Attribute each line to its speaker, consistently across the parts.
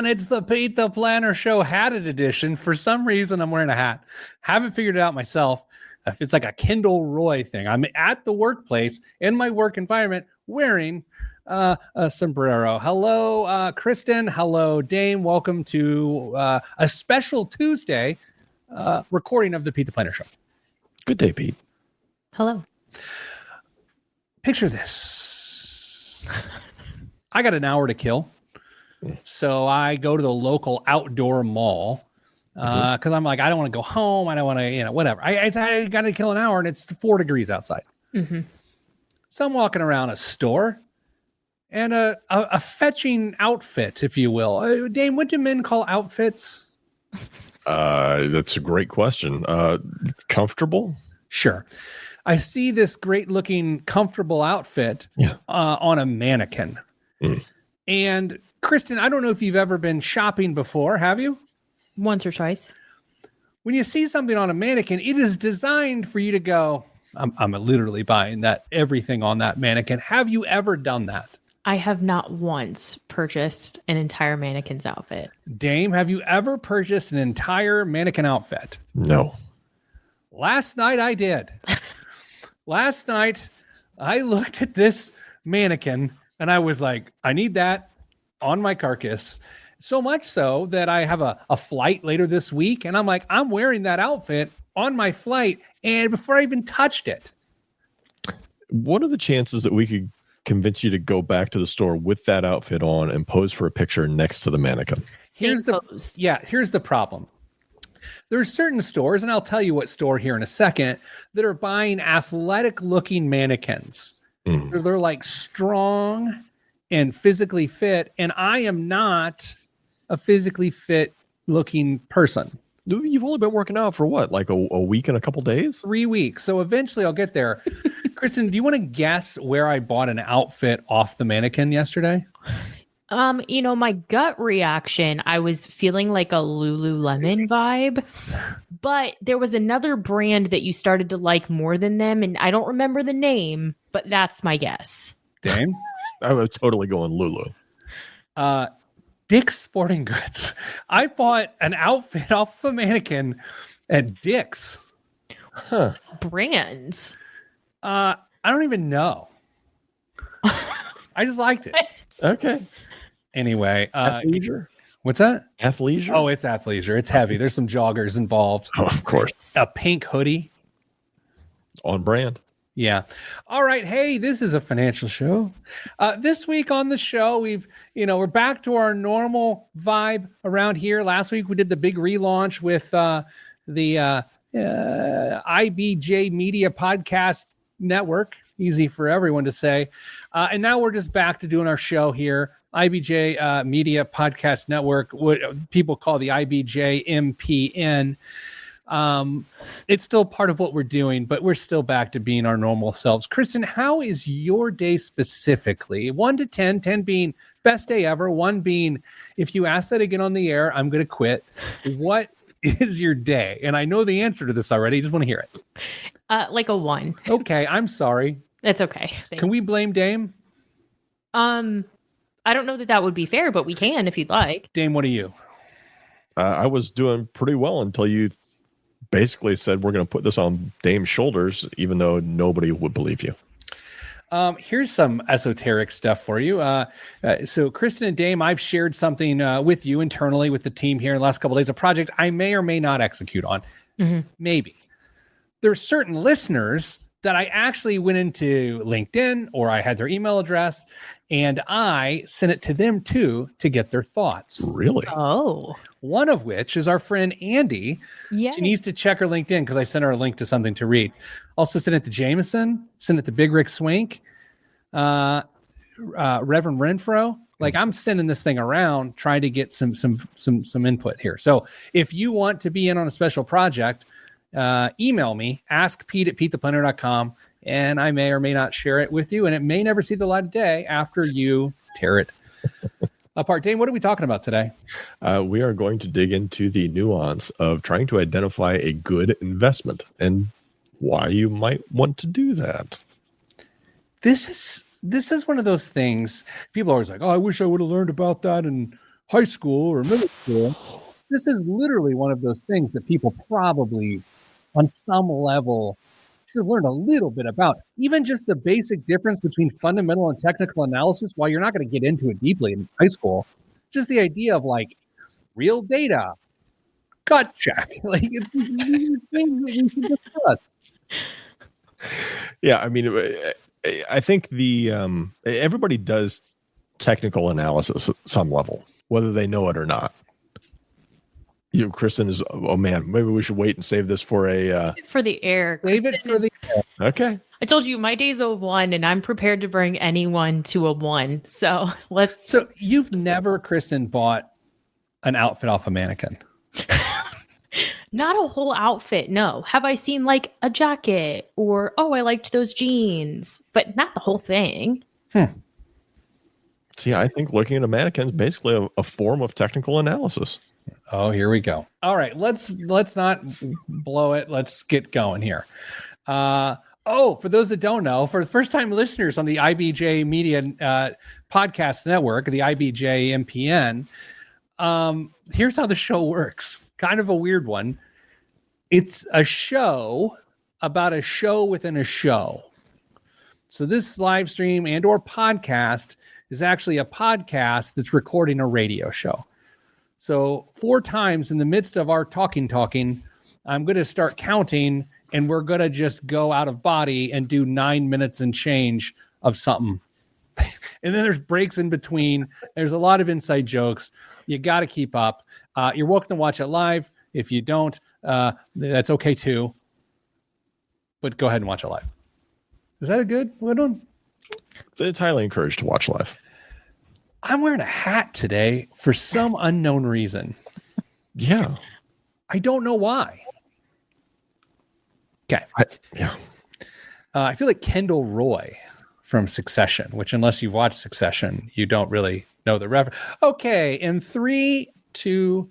Speaker 1: on. It's the Pete the Planner Show Hatted Edition. For some reason, I'm wearing a hat. Haven't figured it out myself. It's like a Kendall Roy thing. I'm at the workplace in my work environment wearing a sombrero. Hello, Kristen. Hello, Dane. Welcome to a special Tuesday recording of the Pete the Planner Show.
Speaker 2: Good day, Pete.
Speaker 3: Hello.
Speaker 1: Picture this. I got an hour to kill. So I go to the local outdoor mall because I'm like, I don't want to go home. I don't want to, whatever. I got to kill an hour and it's 4 degrees outside. Mm-hmm. So I'm walking around a store and a fetching outfit, if you will. Dane, what do men call outfits?
Speaker 2: That's a great question. Comfortable?
Speaker 1: Sure. I see this great looking, comfortable outfit on a mannequin. Mm. And Kristen, I don't know if you've ever been shopping before. Have you?
Speaker 3: Once or twice.
Speaker 1: When you see something on a mannequin, it is designed for you to go, I'm literally buying that everything on that mannequin. Have you ever done that?
Speaker 3: I have not once purchased an entire mannequin's outfit.
Speaker 1: Dame, have you ever purchased an entire mannequin outfit?
Speaker 2: No.
Speaker 1: Last night I did. Last night I looked at this mannequin and I was like, I need that on my carcass. So much so that I have a flight later this week. And I'm like, I'm wearing that outfit on my flight. And before I even touched it.
Speaker 2: What are the chances that we could convince you to go back to the store with that outfit on and pose for a picture next to the mannequin?
Speaker 1: Here's the problem. There are certain stores, and I'll tell you what store here in a second, that are buying athletic looking mannequins. Mm. They're like strong and physically fit. And I am not a physically fit looking person.
Speaker 2: You've only been working out for what? Like a week and a couple days?
Speaker 1: 3 weeks. So eventually I'll get there. Kristen, do you want to guess where I bought an outfit off the mannequin yesterday?
Speaker 3: My gut reaction, I was feeling like a Lululemon vibe, but there was another brand that you started to like more than them. And I don't remember the name, but that's my guess.
Speaker 1: Dane?
Speaker 2: I was totally going Lulu.
Speaker 1: Dick's Sporting Goods. I bought an outfit off a mannequin at Dick's.
Speaker 3: Huh. Brands.
Speaker 1: I don't even know. I just liked it.
Speaker 2: Okay.
Speaker 1: Anyway.
Speaker 2: Athleisure?
Speaker 1: What's that?
Speaker 2: Athleisure?
Speaker 1: Oh, it's athleisure. It's heavy. There's some joggers involved.
Speaker 2: Oh, of course.
Speaker 1: A pink hoodie.
Speaker 2: On brand.
Speaker 1: Yeah. All right. Hey, this is a financial show. This week on the show, we're back to our normal vibe around here. Last week we did the big relaunch with the IBJ Media Podcast Network. Easy for everyone to say. And now we're just back to doing our show here. IBJ Media Podcast Network, what people call the IBJ MPN. It's still part of what we're doing, but we're still back to being our normal selves. Kristen, how is your day specifically? 1 to 10, 10 being best day ever, 1 being, if you ask that again on the air, I'm going to quit. What is your day? And I know the answer to this already. I just want to hear it.
Speaker 3: Like a 1.
Speaker 1: Okay. I'm sorry.
Speaker 3: That's okay.
Speaker 1: Can we blame Dame?
Speaker 3: I don't know that would be fair, but we can if you'd like.
Speaker 1: Dame, what are you?
Speaker 2: I was doing pretty well until you basically said we're going to put this on Dame's shoulders, even though nobody would believe you.
Speaker 1: Here's some esoteric stuff for you. So Kristen and Dame, I've shared something with you internally with the team here in the last couple of days, a project I may or may not execute on. Mm-hmm. Maybe. There are certain listeners that I actually went into LinkedIn or I had their email address and I sent it to them too to get their thoughts.
Speaker 2: Really?
Speaker 3: Oh.
Speaker 1: One of which is our friend Andy.
Speaker 3: Yeah.
Speaker 1: She needs to check her LinkedIn because I sent her a link to something to read. Also sent it to Jameson, sent it to Big Rick Swink, Reverend Renfro. Like I'm sending this thing around trying to get some input here. So if you want to be in on a special project, email me, ask Pete at PeteThePlanner.com, and I may or may not share it with you, and it may never see the light of day after you tear it apart. Dane, what are we talking about today?
Speaker 2: We are going to dig into the nuance of trying to identify a good investment and why you might want to do that.
Speaker 1: This is one of those things people are always like, oh, I wish I would have learned about that in high school or middle school. This is literally one of those things that people probably, on some level, should have learned a little bit about. Even just the basic difference between fundamental and technical analysis, while you're not going to get into it deeply in high school, just the idea of like real data, gut check, like it's things that we should discuss.
Speaker 2: Yeah, I mean, I think everybody does technical analysis at some level, whether they know it or not. Kristen is, oh man, maybe we should wait and save this for
Speaker 3: the air.
Speaker 1: Save it for the air.
Speaker 2: Okay.
Speaker 3: I told you my day's a 1 and I'm prepared to bring anyone to a 1. So
Speaker 1: So you've never, Kristen, bought an outfit off a mannequin?
Speaker 3: Not a whole outfit, no. Have I seen like a jacket or, oh, I liked those jeans, but not the whole thing.
Speaker 2: See, I think looking at a mannequin is basically a form of technical analysis.
Speaker 1: Oh, here we go. All right, let's not blow it. Let's get going here. For those that don't know, for the first time listeners on the IBJ Media Podcast Network, the IBJ MPN, here's how the show works. Kind of a weird one. It's a show about a show within a show. So this live stream and or podcast is actually a podcast that's recording a radio show. So 4 times in the midst of our talking, I'm going to start counting and we're going to just go out of body and do 9 minutes and change of something. And then there's breaks in between. There's a lot of inside jokes. You got to keep up. You're welcome to watch it live. If you don't, that's okay too. But go ahead and watch it live. Is that a good one?
Speaker 2: It's highly encouraged to watch live.
Speaker 1: I'm wearing a hat today for some unknown reason.
Speaker 2: Yeah.
Speaker 1: I don't know why. Okay. I feel like Kendall Roy from Succession, which unless you've watched Succession, you don't really know the reference. Okay. In 3, 2,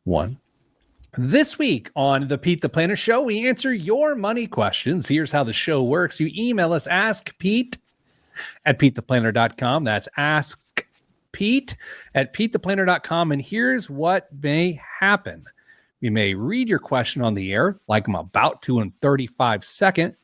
Speaker 1: 1. This week on the Pete the Planner Show, we answer your money questions. Here's how the show works. You email us, askpete@petetheplanner.com. That's askpete@petetheplanner.com. And here's what may happen. We may read your question on the air, like I'm about to in 35 seconds,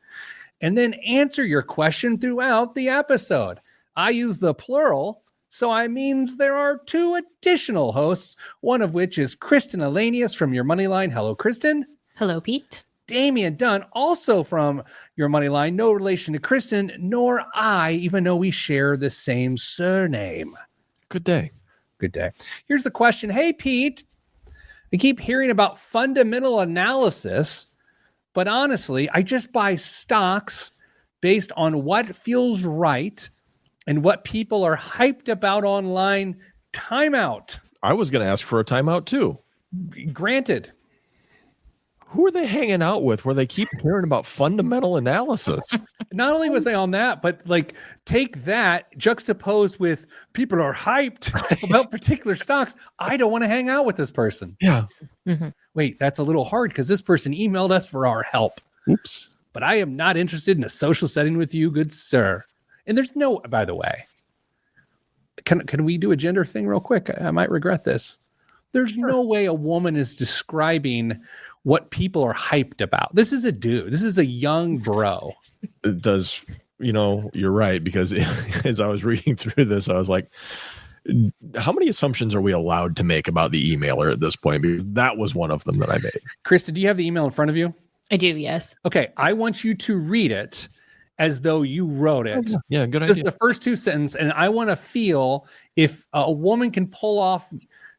Speaker 1: and then answer your question throughout the episode. I use the plural, so I means there are 2 additional hosts, one of which is Kristen Elanius from Your Moneyline. Hello, Kristen.
Speaker 3: Hello, Pete.
Speaker 1: Damian Dunn, also from Your Moneyline. No relation to Kristen, nor I, even though we share the same surname.
Speaker 2: Good day.
Speaker 1: Good day. Here's the question. Hey, Pete, I keep hearing about fundamental analysis, but honestly, I just buy stocks based on what feels right and what people are hyped about online. Timeout.
Speaker 2: I was going to ask for a timeout too.
Speaker 1: Granted.
Speaker 2: Who are they hanging out with where they keep hearing about fundamental analysis?
Speaker 1: Not only was they on that, but like take that juxtaposed with people are hyped about particular stocks. I don't want to hang out with this person.
Speaker 2: Yeah.
Speaker 3: Mm-hmm.
Speaker 1: Wait, that's a little hard because this person emailed us for our help.
Speaker 2: Oops.
Speaker 1: But I am not interested in a social setting with you, good sir. And there's no, by the way, can we do a gender thing real quick? I might regret this. There's no way a woman is describing what people are hyped about. This is a dude. This is a young bro.
Speaker 2: It does, you're right, because as I was reading through this, I was like, how many assumptions are we allowed to make about the emailer at this point? Because that was one of them that I made.
Speaker 1: Kristen, do you have the email in front of you?
Speaker 3: I do, yes.
Speaker 1: Okay, I want you to read it as though you wrote it.
Speaker 2: Yeah, good
Speaker 1: Just
Speaker 2: idea.
Speaker 1: the first 2 sentences, and I want to feel if a woman can pull off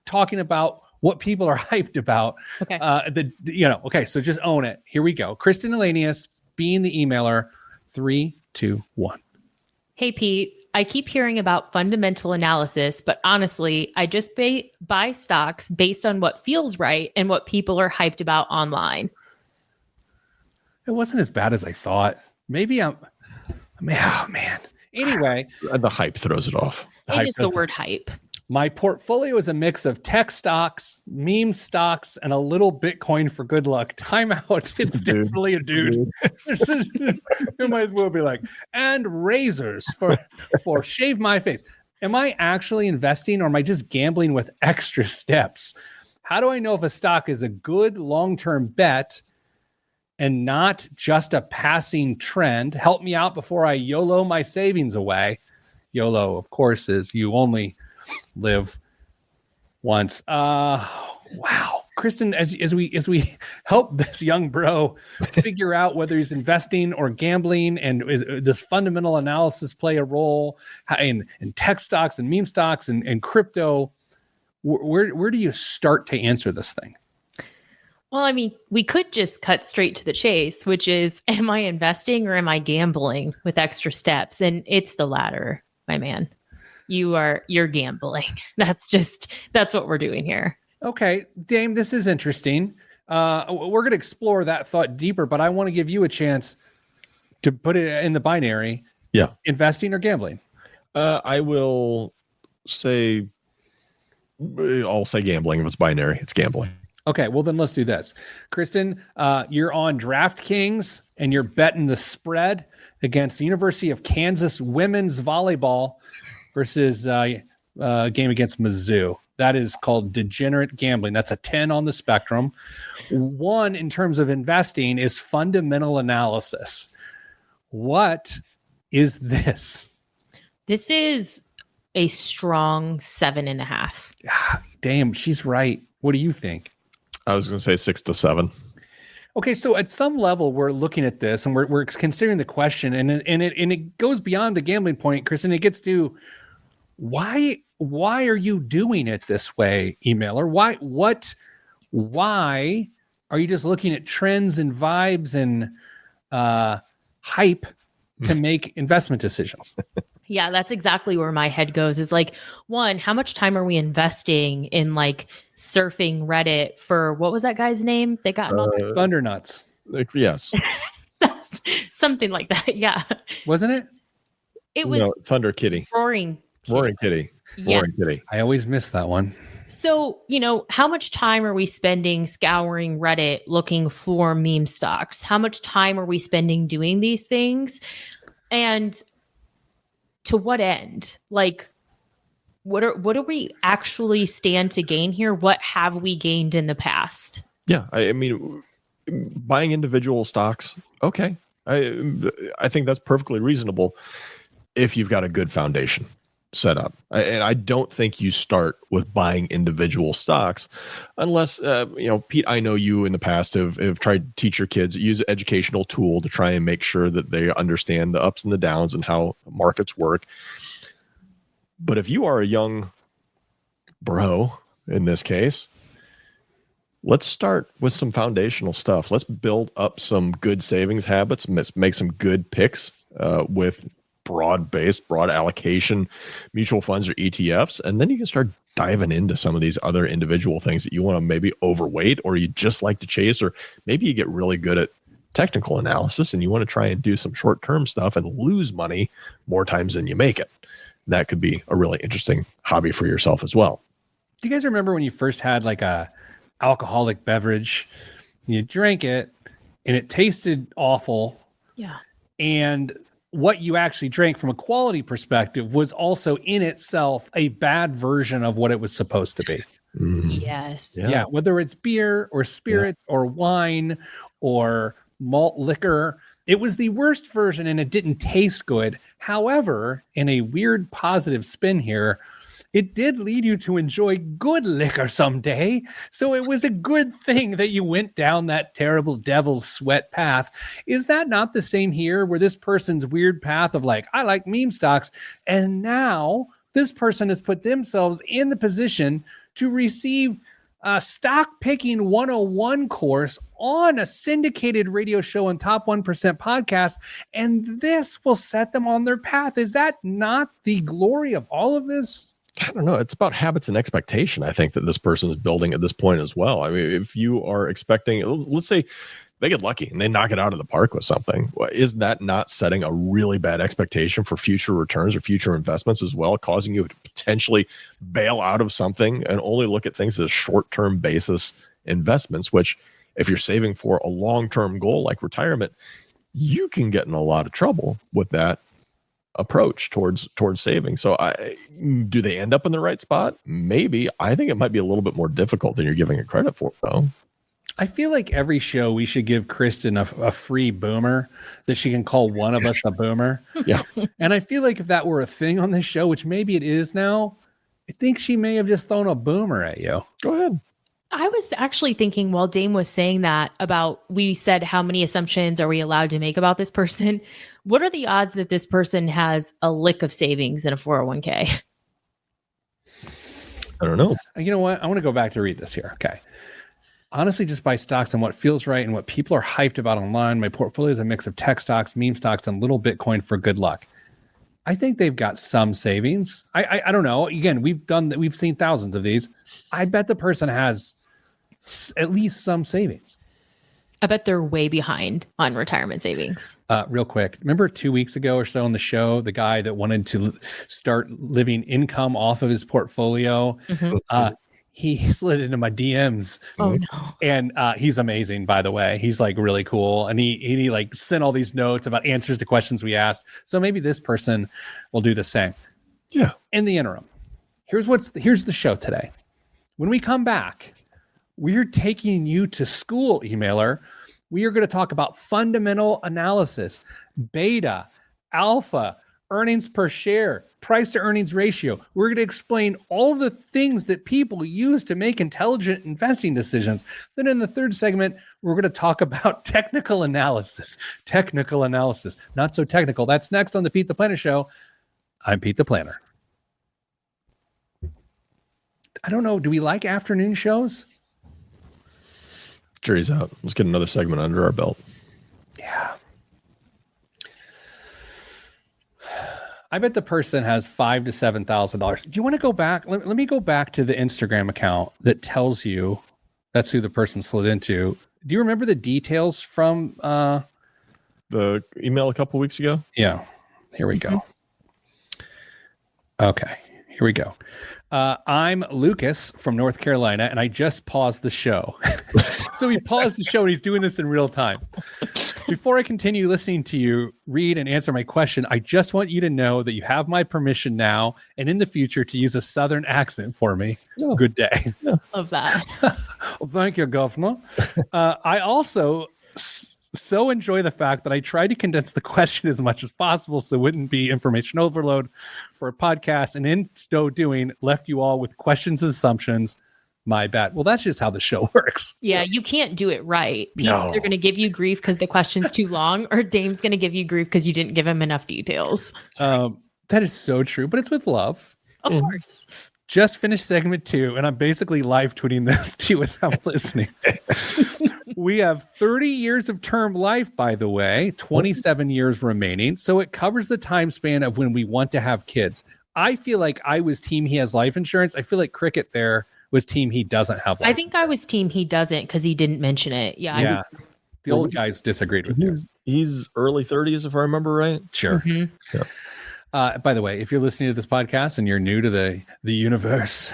Speaker 1: talking about what people are hyped about.
Speaker 3: Okay.
Speaker 1: Okay, so just own it. Here we go. Kristen Elanius being the emailer. 3, 2, 1.
Speaker 3: Hey, Pete. I keep hearing about fundamental analysis, but honestly, I just buy stocks based on what feels right and what people are hyped about online.
Speaker 1: It wasn't as bad as I thought. Maybe oh man. Anyway.
Speaker 2: The hype throws it off.
Speaker 3: It is the word hype.
Speaker 1: My portfolio is a mix of tech stocks, meme stocks, and a little Bitcoin for good luck. Timeout. It's definitely a dude. You might as well be like, and razors for shave my face. Am I actually investing or am I just gambling with extra steps? How do I know if a stock is a good long-term bet and not just a passing trend? Help me out before I YOLO my savings away. YOLO, of course, is you only live once. Wow. Kristen, as we help this young bro figure out whether he's investing or gambling, and does fundamental analysis play a role in tech stocks and meme stocks and crypto, where do you start to answer this thing?
Speaker 3: Well, I mean, we could just cut straight to the chase, which is, am I investing or am I gambling with extra steps? And it's the latter, my man. You're gambling. That's what we're doing here.
Speaker 1: Okay, Dame, this is interesting. We're going to explore that thought deeper, but I want to give you a chance to put it in the binary.
Speaker 2: Yeah.
Speaker 1: Investing or gambling?
Speaker 2: I will say, I'll say gambling. If it's binary, it's gambling.
Speaker 1: Okay, well then let's do this. Kristen, you're on DraftKings and you're betting the spread against the University of Kansas women's volleyball versus a game against Mizzou. That is called degenerate gambling. That's a 10 on the spectrum. 1 in terms of investing is fundamental analysis. What is this?
Speaker 3: This is a strong 7.5.
Speaker 1: Damn, she's right. What do you think?
Speaker 2: I was going to say 6 to 7.
Speaker 1: Okay, so at some level, we're looking at this and we're considering the question, and it goes beyond the gambling point, Kristen. It gets to why are you doing it this way, emailer? Why are you just looking at trends and vibes and hype to make investment decisions?
Speaker 3: Yeah, that's exactly where my head goes. Is like, one, how much time are we investing in like surfing Reddit for, what was that guy's name? They got
Speaker 1: Thundernuts.
Speaker 2: Yes.
Speaker 3: Something like that. Yeah.
Speaker 1: Wasn't it?
Speaker 3: It was
Speaker 2: Thunder Kitty.
Speaker 3: Roaring
Speaker 2: Kitty.
Speaker 3: Yes.
Speaker 2: Roaring Kitty.
Speaker 1: I always miss that one.
Speaker 3: So, how much time are we spending scouring Reddit looking for meme stocks? How much time are we spending doing these things? And to what end? Like, what do we actually stand to gain here? What have we gained in the past?
Speaker 2: Yeah, I mean, buying individual stocks, okay. I think that's perfectly reasonable if you've got a good foundation set up. And I don't think you start with buying individual stocks unless, Pete, I know you in the past have tried to teach your kids, use an educational tool to try and make sure that they understand the ups and the downs and how markets work. But if you are a young bro, in this case, let's start with some foundational stuff. Let's build up some good savings habits, make some good picks with broad allocation mutual funds or ETFs, and then you can start diving into some of these other individual things that you want to maybe overweight, or you just like to chase, or maybe you get really good at technical analysis and you want to try and do some short-term stuff and lose money more times than you make it. That could be a really interesting hobby for yourself as well.
Speaker 1: Do you guys remember when you first had like a alcoholic beverage, you drank it and it tasted awful?
Speaker 3: Yeah.
Speaker 1: And what you actually drank from a quality perspective was also in itself a bad version of what it was supposed to be.
Speaker 3: Yes.
Speaker 1: Yeah. Whether it's beer or spirits or wine or malt liquor, it was the worst version and it didn't taste good. However, in a weird positive spin here, it did lead you to enjoy good liquor someday. So it was a good thing that you went down that terrible devil's sweat path. Is that not the same here, where this person's weird path of like, I like meme stocks, and now this person has put themselves in the position to receive a stock picking 101 course on a syndicated radio show and Top 1% podcast, and this will set them on their path? Is that not the glory of all of this?
Speaker 2: I don't know. It's about habits and expectation, I think, that this person is building at this point as well. I mean, if you are expecting, let's say they get lucky and they knock it out of the park with something, is that not setting a really bad expectation for future returns or future investments as well, causing you to potentially bail out of something and only look at things as short-term basis investments, which if you're saving for a long-term goal like retirement, you can get in a lot of trouble with that approach towards saving. So do they end up in the right spot? Maybe. I think it might be a little bit more difficult than you're giving it credit for, though.
Speaker 1: I feel like every show we should give Kristen a free boomer that she can call one of us a boomer.
Speaker 2: Yeah.
Speaker 1: And I feel like if that were a thing on this show, which maybe it is now, I think she may have just thrown a boomer at you.
Speaker 2: Go ahead.
Speaker 3: I was actually thinking while Dane was saying that about, we said how many assumptions are we allowed to make about this person? What are the odds that this person has a lick of savings in a 401k?
Speaker 2: I don't know.
Speaker 1: You know what? I want to go back to read this here. Okay. Honestly, just buy stocks on what feels right and what people are hyped about online. My portfolio is a mix of tech stocks, meme stocks, and little Bitcoin for good luck. I think they've got some savings. I don't know. Again, we've seen thousands of these. I bet the person has at least some savings.
Speaker 3: I bet they're way behind on retirement savings.
Speaker 1: Real quick, remember 2 weeks ago or so on the show, the guy that wanted to start living income off of his portfolio? Mm-hmm. He slid into my DMs.
Speaker 3: Oh no!
Speaker 1: And he's amazing, by the way. He's like really cool, and he like sent all these notes about answers to questions we asked. So maybe this person will do the same.
Speaker 2: Yeah.
Speaker 1: In the interim, here's the show today. When we come back, we're taking you to school, emailer. We are going to talk about fundamental analysis, beta, alpha, earnings per share, price to earnings ratio. We're going to explain all the things that people use to make intelligent investing decisions. Then in the third segment, we're going to talk about technical analysis. Technical analysis, not so technical. That's next on the Pete the Planner Show. I'm Pete the Planner. I don't know. Do we like afternoon shows?
Speaker 2: Jury's out. Let's get another segment under our belt.
Speaker 1: Yeah. I bet the person has $5,000 to $7,000. Do you want to go back? Let me go back to the Instagram account that tells you that's who the person slid into. Do you remember the details from
Speaker 2: the email a couple weeks ago?
Speaker 1: Yeah. Here we go. Okay. Here we go. I'm Lucas from North Carolina, and I just paused the show. So he paused the show, and he's doing this in real time. Before I continue listening to you read and answer my question, I just want you to know that you have my permission now and in the future to use a Southern accent for me. Oh. Good day.
Speaker 2: Yeah.
Speaker 3: Love that.
Speaker 1: Well, thank you, Governor. I also so enjoy the fact that I tried to condense the question as much as possible so it wouldn't be information overload for a podcast, and in so doing, left you all with questions and assumptions. My bad. Well, that's just how the show works.
Speaker 3: Yeah, you can't do it right. Pete's
Speaker 1: No.
Speaker 3: either going to give you grief because the question's too long, or Dame's going to give you grief because you didn't give him enough details.
Speaker 1: That is so true, but it's with love.
Speaker 3: Of course.
Speaker 1: Just finished segment 2, and I'm basically live tweeting this to you as I'm listening. We have 30 years of term life, by the way, 27 years remaining. So it covers the time span of when we want to have kids. I feel like I was team he has life insurance. I feel like Cricket there was team he doesn't have life.
Speaker 3: I think I was team he doesn't because he didn't mention it. Yeah.
Speaker 1: The old guys disagreed with you.
Speaker 2: He's early 30s, if I remember right.
Speaker 1: Sure.
Speaker 3: Mm-hmm.
Speaker 2: Yeah.
Speaker 1: By the way, if you're listening to this podcast and you're new to the universe,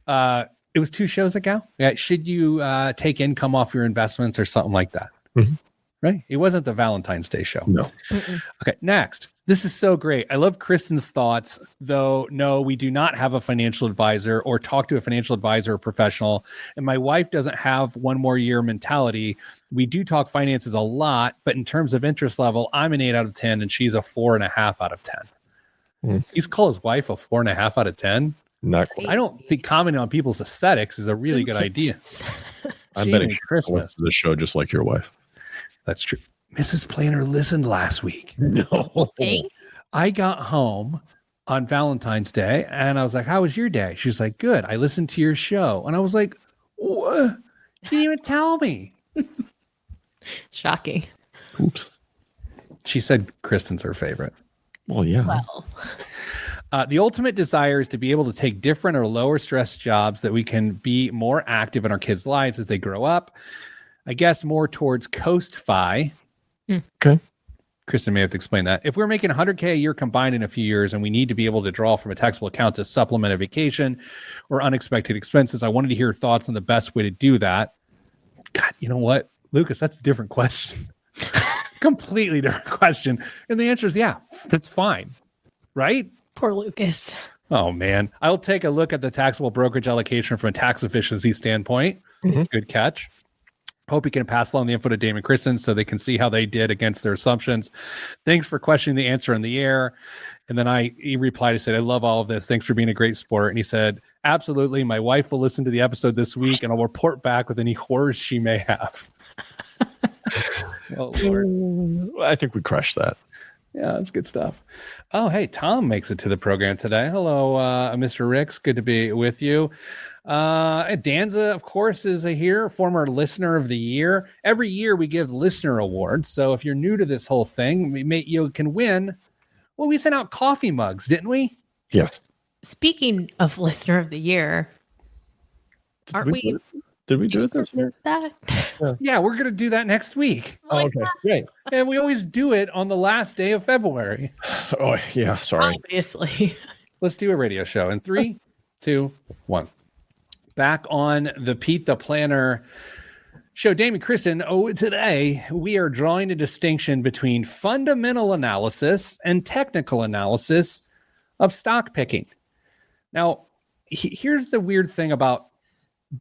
Speaker 1: it was 2 shows ago. Yeah, should you take income off your investments or something like that?
Speaker 2: Mm-hmm.
Speaker 1: Right? It wasn't the Valentine's Day show.
Speaker 2: No.
Speaker 3: Mm-mm.
Speaker 1: Okay, next. This is so great. I love Kristen's thoughts, though. No, we do not have a financial advisor or talk to a financial advisor or professional. And my wife doesn't have one more year mentality. We do talk finances a lot, but in terms of interest level, I'm an 8 out of 10 and she's a 4.5 out of 10. He's called his wife a 4.5 out of 10.
Speaker 2: Not quite.
Speaker 1: I don't think commenting on people's aesthetics is a really good idea.
Speaker 2: I'm betting
Speaker 1: Christmas.
Speaker 2: the show just like your wife.
Speaker 1: That's true. Mrs. Planner listened last week.
Speaker 2: No.
Speaker 3: Hey?
Speaker 1: I got home on Valentine's Day and I was like, how was your day? She's like, good. I listened to your show. And I was like, what? You didn't even tell me.
Speaker 3: Shocking.
Speaker 2: Oops.
Speaker 1: She said Kristen's her favorite.
Speaker 2: Well, yeah.
Speaker 3: Well,
Speaker 1: The ultimate desire is to be able to take different or lower stress jobs that we can be more active in our kids' lives as they grow up. I guess more towards Coast-Fi.
Speaker 2: Okay.
Speaker 1: Kristen may have to explain that. If we're making $100K a year combined in a few years and we need to be able to draw from a taxable account to supplement a vacation or unexpected expenses, I wanted to hear your thoughts on the best way to do that. God, you know what? Lucas, that's a different question. completely different question. And the answer is, yeah, that's fine. Right?
Speaker 3: Poor Lucas.
Speaker 1: Oh, man. I'll take a look at the taxable brokerage allocation from a tax efficiency standpoint. Good catch. Hope you can pass along the info to Dane and Kristen so they can see how they did against their assumptions. Thanks for questioning the answer in the air. And then he replied, he said, I love all of this. Thanks for being a great sport. And he said, absolutely. My wife will listen to the episode this week and I'll report back with any horrors she may have. Oh, Lord.
Speaker 2: I think we crushed that.
Speaker 1: Yeah, that's good stuff. Oh, hey, Tom makes it to the program today. Hello, Mr. Ricks. Good to be with you. Danza, of course, is here, former listener of the year. Every year we give listener awards. So if you're new to this whole thing, you can win. Well, we sent out coffee mugs, didn't we?
Speaker 2: Yes.
Speaker 3: Speaking of listener of the year, aren't we?
Speaker 2: Did we do it this year?
Speaker 3: That?
Speaker 1: Yeah, we're going to do that next week.
Speaker 2: Oh, okay. Great.
Speaker 1: And we always do it on the last day of February.
Speaker 2: Oh, yeah. Sorry.
Speaker 3: Obviously.
Speaker 1: Let's do a radio show in 3, 2, 1. Back on the Pete the Planner show, Dane and Kristen. Oh, today we are drawing a distinction between fundamental analysis and technical analysis of stock picking. Now, here's the weird thing about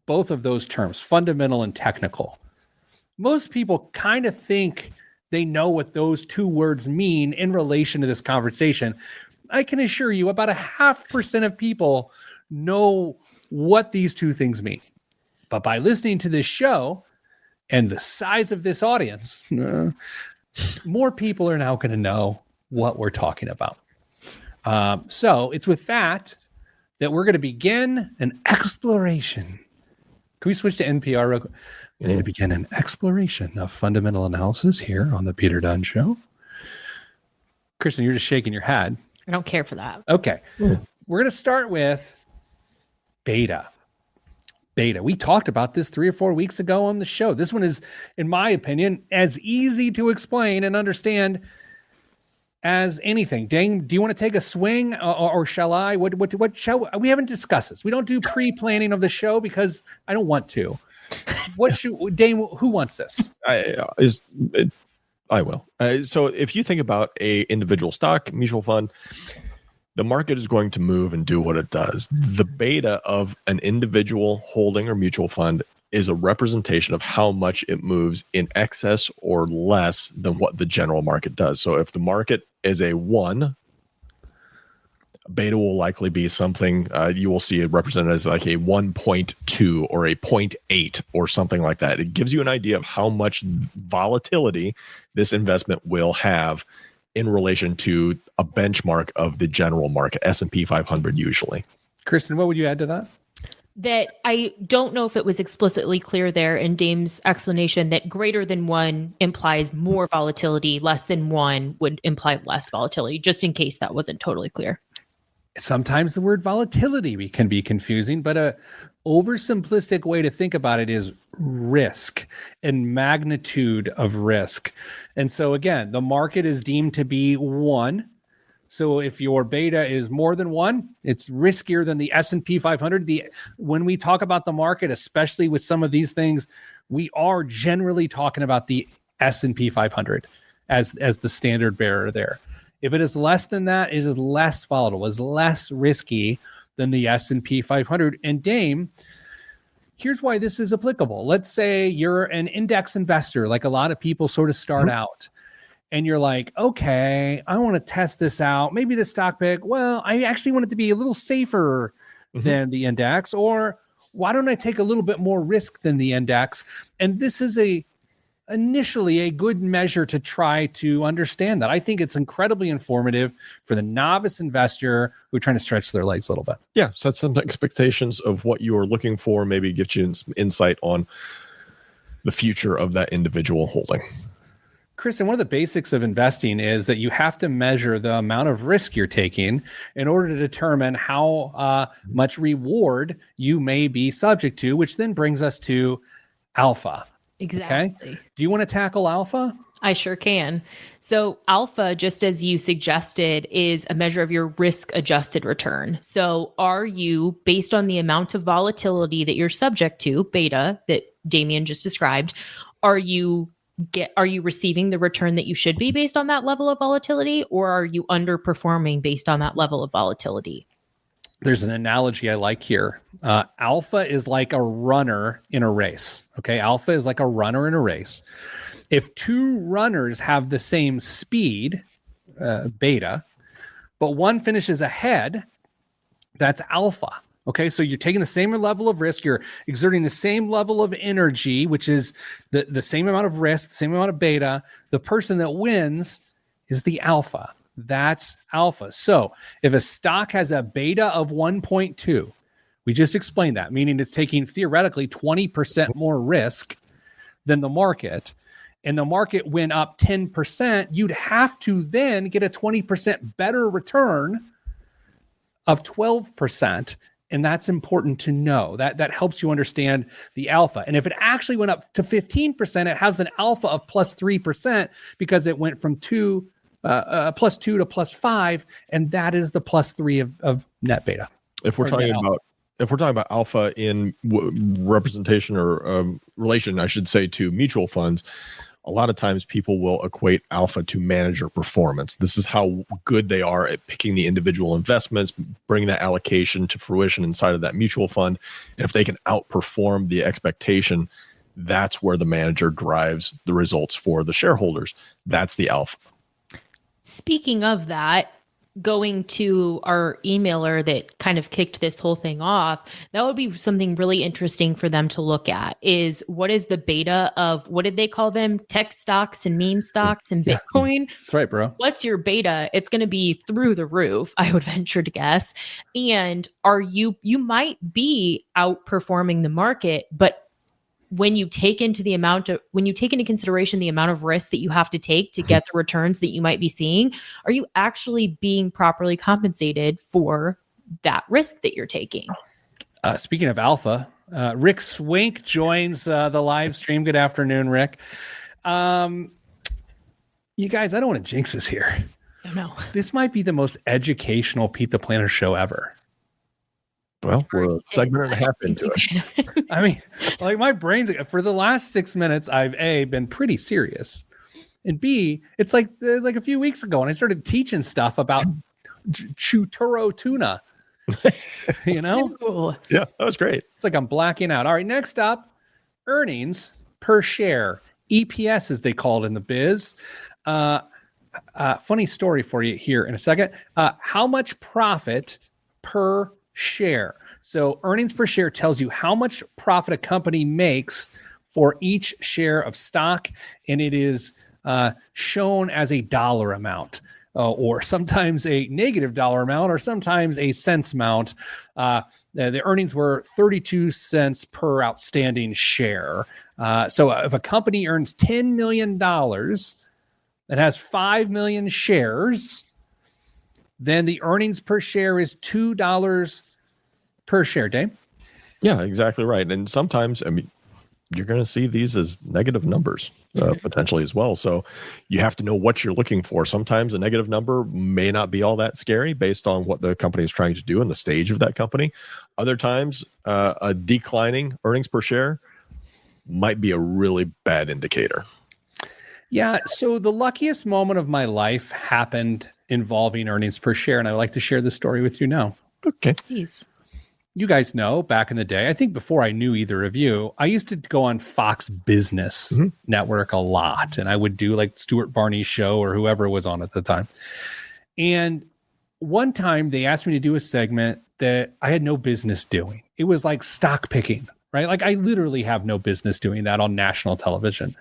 Speaker 1: both of those terms, fundamental and technical. Most people kind of think they know what those two words mean in relation to this conversation. I can assure you about 0.5% of people know what these two things mean. But by listening to this show and the size of this audience, more people are now going to know what we're talking about. So it's with that we're going to begin an exploration. Can we switch to NPR real quick? We're going to begin an exploration of fundamental analysis here on the Peter Dunn Show. Kristen, you're just shaking your head.
Speaker 3: I don't care for that.
Speaker 1: Okay. We're going to start with beta. We talked about this 3 or 4 weeks ago on the show. This one is, in my opinion, as easy to explain and understand as anything. Dane, do you want to take a swing or shall I? What shall we haven't discussed this. We don't do pre-planning of the show because I don't want to. Dane, who wants this?
Speaker 2: I will. So if you think about a individual stock, mutual fund, the market is going to move and do what it does. The beta of an individual holding or mutual fund is a representation of how much it moves in excess or less than what the general market does. So if the market is a 1, beta will likely be something you will see it represented as like a 1.2 or a 0.8 or something like that. It gives you an idea of how much volatility this investment will have in relation to a benchmark of the general market, S&P 500 usually.
Speaker 1: Kristen, what would you add to that?
Speaker 3: That I don't know if it was explicitly clear there in Dame's explanation that greater than 1 implies more volatility, less than 1 would imply less volatility, just in case that wasn't totally clear.
Speaker 1: Sometimes the word volatility can be confusing, but a oversimplistic way to think about it is risk and magnitude of risk. And so again, the market is deemed to be 1. So if your beta is more than 1, it's riskier than the S&P 500. When we talk about the market, especially with some of these things, we are generally talking about the S&P 500 as the standard bearer there. If it is less than that, it is less volatile, is less risky than the S&P 500. And Dame, here's why this is applicable. Let's say you're an index investor, like a lot of people sort of start out. And you're like, okay, I want to test this out. Maybe the stock pick, well, I actually want it to be a little safer than the index. Or why don't I take a little bit more risk than the index? And this is initially a good measure to try to understand that. I think it's incredibly informative for the novice investor who are trying to stretch their legs a little bit.
Speaker 2: Yeah, set some expectations of what you are looking for, maybe get you some insight on the future of that individual holding.
Speaker 1: Kristen, one of the basics of investing is that you have to measure the amount of risk you're taking in order to determine how much reward you may be subject to, which then brings us to alpha.
Speaker 3: Exactly.
Speaker 1: Okay? Do you want to tackle alpha?
Speaker 3: I sure can. So alpha, just as you suggested, is a measure of your risk-adjusted return. So are you, based on the amount of volatility that you're subject to, beta, that Damien just described, are you are you receiving the return that you should be based on that level of volatility, or are you underperforming based on that level of volatility?
Speaker 1: There's an analogy I like here. Alpha is like a runner in a race. Okay. Alpha is like a runner in a race. If two runners have the same speed, beta, but one finishes ahead, that's alpha. Okay, so you're taking the same level of risk, you're exerting the same level of energy, which is the same amount of risk, the same amount of beta. The person that wins is the alpha. That's alpha. So if a stock has a beta of 1.2, we just explained that, meaning it's taking theoretically 20% more risk than the market, and the market went up 10%, you'd have to then get a 20% better return of 12%. And that's important to know. That helps you understand the alpha. And if it actually went up to 15%, it has an alpha of plus 3% because it went from plus 2 to plus 5, and that is the plus 3 of net beta.
Speaker 2: If we're talking about alpha in representation or relation, I should say, to mutual funds, a lot of times people will equate alpha to manager performance. This is how good they are at picking the individual investments, bringing that allocation to fruition inside of that mutual fund. And if they can outperform the expectation, that's where the manager drives the results for the shareholders. That's the alpha.
Speaker 3: Speaking of that, going to our emailer that kind of kicked this whole thing off, that would be something really interesting for them to look at, is what is the beta of, what did they call them? Tech stocks and meme stocks and Bitcoin.
Speaker 1: That's right, bro.
Speaker 3: What's your beta? It's going to be through the roof, I would venture to guess. And you might be outperforming the market, but when you take into consideration the amount of risk that you have to take to get the returns that you might be seeing, are you actually being properly compensated for that risk that you're taking?
Speaker 1: Speaking of alpha, Rick Swink joins the live stream. Good afternoon, Rick. You guys, I don't want to jinx this here.
Speaker 3: Oh, no.
Speaker 1: This might be the most educational Pete the Planner show ever.
Speaker 2: Well, we're a segment and a half into it.
Speaker 1: I mean, like, my brain's, for the last 6 minutes, I've been pretty serious, and B, it's like a few weeks ago, and I started teaching stuff about chuturo tuna. You know?
Speaker 3: Ooh.
Speaker 2: Yeah, that was great.
Speaker 1: It's like I'm blacking out. All right, next up, earnings per share, EPS as they call it in the biz. Funny story for you here in a second. How much profit per share? So earnings per share tells you how much profit a company makes for each share of stock, and it is shown as a dollar amount, or sometimes a negative dollar amount, or sometimes a cents amount. The earnings were 32 cents per outstanding share. So if a company earns $10 million and has 5 million shares, then the earnings per share is $2 per share, Dave.
Speaker 2: Yeah, exactly right. And sometimes, I mean, you're going to see these as negative numbers potentially as well. So you have to know what you're looking for. Sometimes a negative number may not be all that scary based on what the company is trying to do and the stage of that company. Other times, a declining earnings per share might be a really bad indicator.
Speaker 1: Yeah. So the luckiest moment of my life happened involving earnings per share, and I'd like to share the story with you now.
Speaker 2: Okay.
Speaker 3: Please.
Speaker 1: You guys know, back in the day, I think before I knew either of you, I used to go on Fox Business Network a lot, and I would do like Stuart Varney's show or whoever was on at the time. And one time they asked me to do a segment that I had no business doing. It was like stock picking, right? Like, I literally have no business doing that on national television.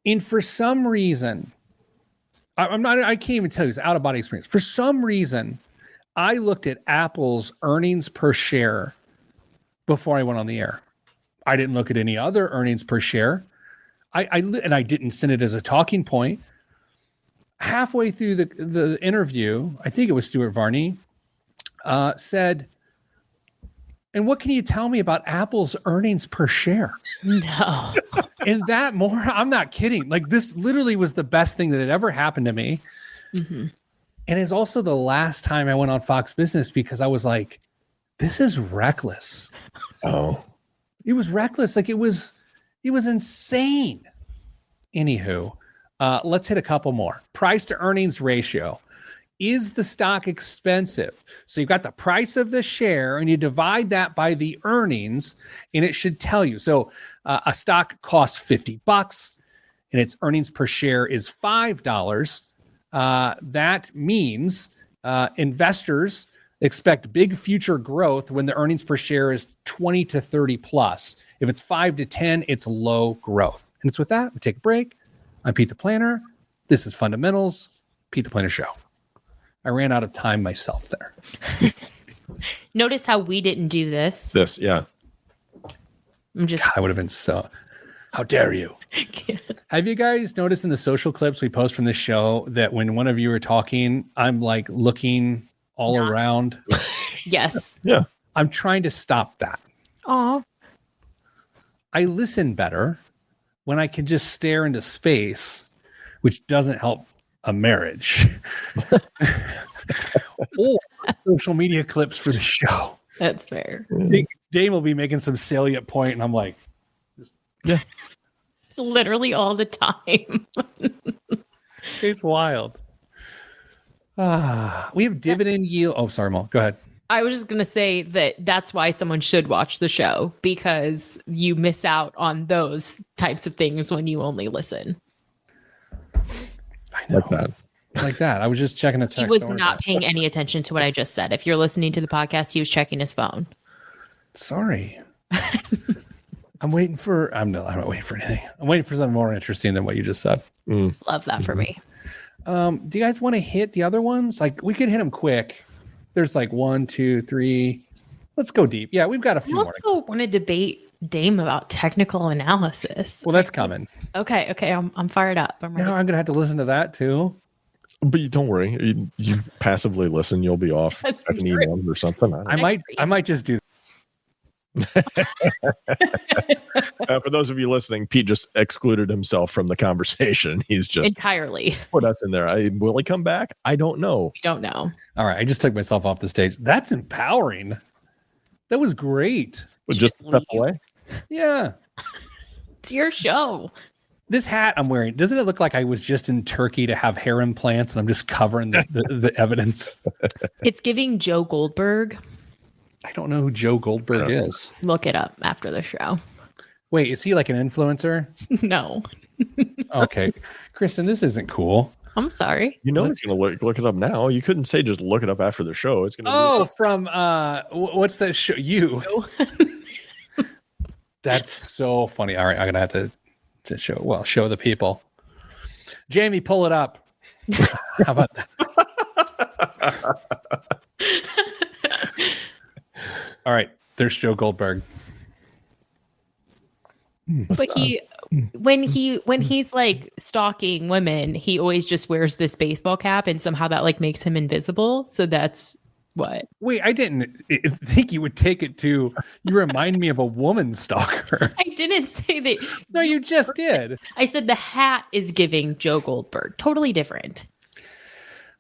Speaker 1: And for some reason, I can't even tell you, it's out of body experience. For some reason, I looked at Apple's earnings per share before I went on the air. I didn't look at any other earnings per share. And I didn't send it as a talking point. Halfway through the interview, I think it was Stuart Varney, said, "And what can you tell me about Apple's earnings per share?"
Speaker 3: No.
Speaker 1: And that more, I'm not kidding. Like, this literally was the best thing that had ever happened to me. Mm-hmm. And it's also the last time I went on Fox Business, because I was like, this is reckless.
Speaker 2: Oh,
Speaker 1: it was reckless. Like, it was insane. Anywho, let's hit a couple more. Price to earnings ratio. Is the stock expensive? So you've got the price of the share and you divide that by the earnings and it should tell you. So a stock costs $50 and its earnings per share is $5. That means investors expect big future growth when the earnings per share is 20 to 30 plus. If it's 5 to 10, it's low growth. And it's with that, we take a break. I'm Pete the Planner. This is Fundamentals, Pete the Planner Show. I ran out of time myself there.
Speaker 3: Notice how we didn't do this.
Speaker 2: Yeah.
Speaker 1: God, I would have been so. How dare you? Have you guys noticed in the social clips we post from this show that when one of you are talking, I'm like looking all around?
Speaker 3: Yes.
Speaker 2: Yeah.
Speaker 1: I'm trying to stop that.
Speaker 3: Oh.
Speaker 1: I listen better when I can just stare into space, which doesn't help a marriage. Or social media clips for the show.
Speaker 3: That's fair.
Speaker 1: Dane will be making some salient point, and I'm like,
Speaker 2: yeah,
Speaker 3: literally all the time.
Speaker 1: It's wild. We have dividend yield. Oh, sorry, Mo. Go ahead.
Speaker 3: I was just going to say that's why someone should watch the show, because you miss out on those types of things when you only listen.
Speaker 1: I know. Like that. I was just checking a text.
Speaker 3: He was not paying any attention to what I just said. If you're listening to the podcast, he was checking his phone.
Speaker 1: Sorry. I'm not waiting for anything. I'm waiting for something more interesting than what you just said.
Speaker 3: Love that for me.
Speaker 1: Do you guys want to hit the other ones? Like, we could hit them quick. There's like 1, 2, 3. Let's go deep. Yeah, we've got a few more.
Speaker 3: I also want to debate Dame about technical analysis.
Speaker 1: Well, that's coming.
Speaker 3: Okay. I'm fired up. I'm ready.
Speaker 1: Now I'm going to have to listen to that too.
Speaker 2: But you don't worry. You passively listen. You'll be off checking emails or something.
Speaker 1: I might just do.
Speaker 2: For those of you listening, Pete just excluded himself from the conversation. He's just
Speaker 3: entirely
Speaker 2: put us in there. Will he come back? I don't know.
Speaker 3: We don't know.
Speaker 1: All right. I just took myself off the stage. That's empowering. That was great.
Speaker 2: Just step away.
Speaker 1: Yeah.
Speaker 3: It's your show.
Speaker 1: This hat I'm wearing, doesn't it look like I was just in Turkey to have hair implants and I'm just covering the evidence?
Speaker 3: It's giving Joe Goldberg.
Speaker 1: I don't know who Joe Goldberg is.
Speaker 3: Look it up after the show.
Speaker 1: Wait, is he like an influencer?
Speaker 3: No.
Speaker 1: Okay. Kristen, this isn't cool.
Speaker 3: I'm sorry.
Speaker 2: You know he's going to look it up now. You couldn't say just look it up after the show. It's going to
Speaker 1: from what's that show? You. That's so funny. All right, I'm going to have to show the people. Jamie, pull it up. How about that? All right, there's Joe Goldberg.
Speaker 3: But when he's like stalking women, he always just wears this baseball cap, and somehow that like makes him invisible. So that's what.
Speaker 1: Wait, I didn't think you would take it to. You remind me of a woman stalker.
Speaker 3: I didn't say that.
Speaker 1: No, you just did.
Speaker 3: I said the hat is giving Joe Goldberg. Totally different.
Speaker 1: I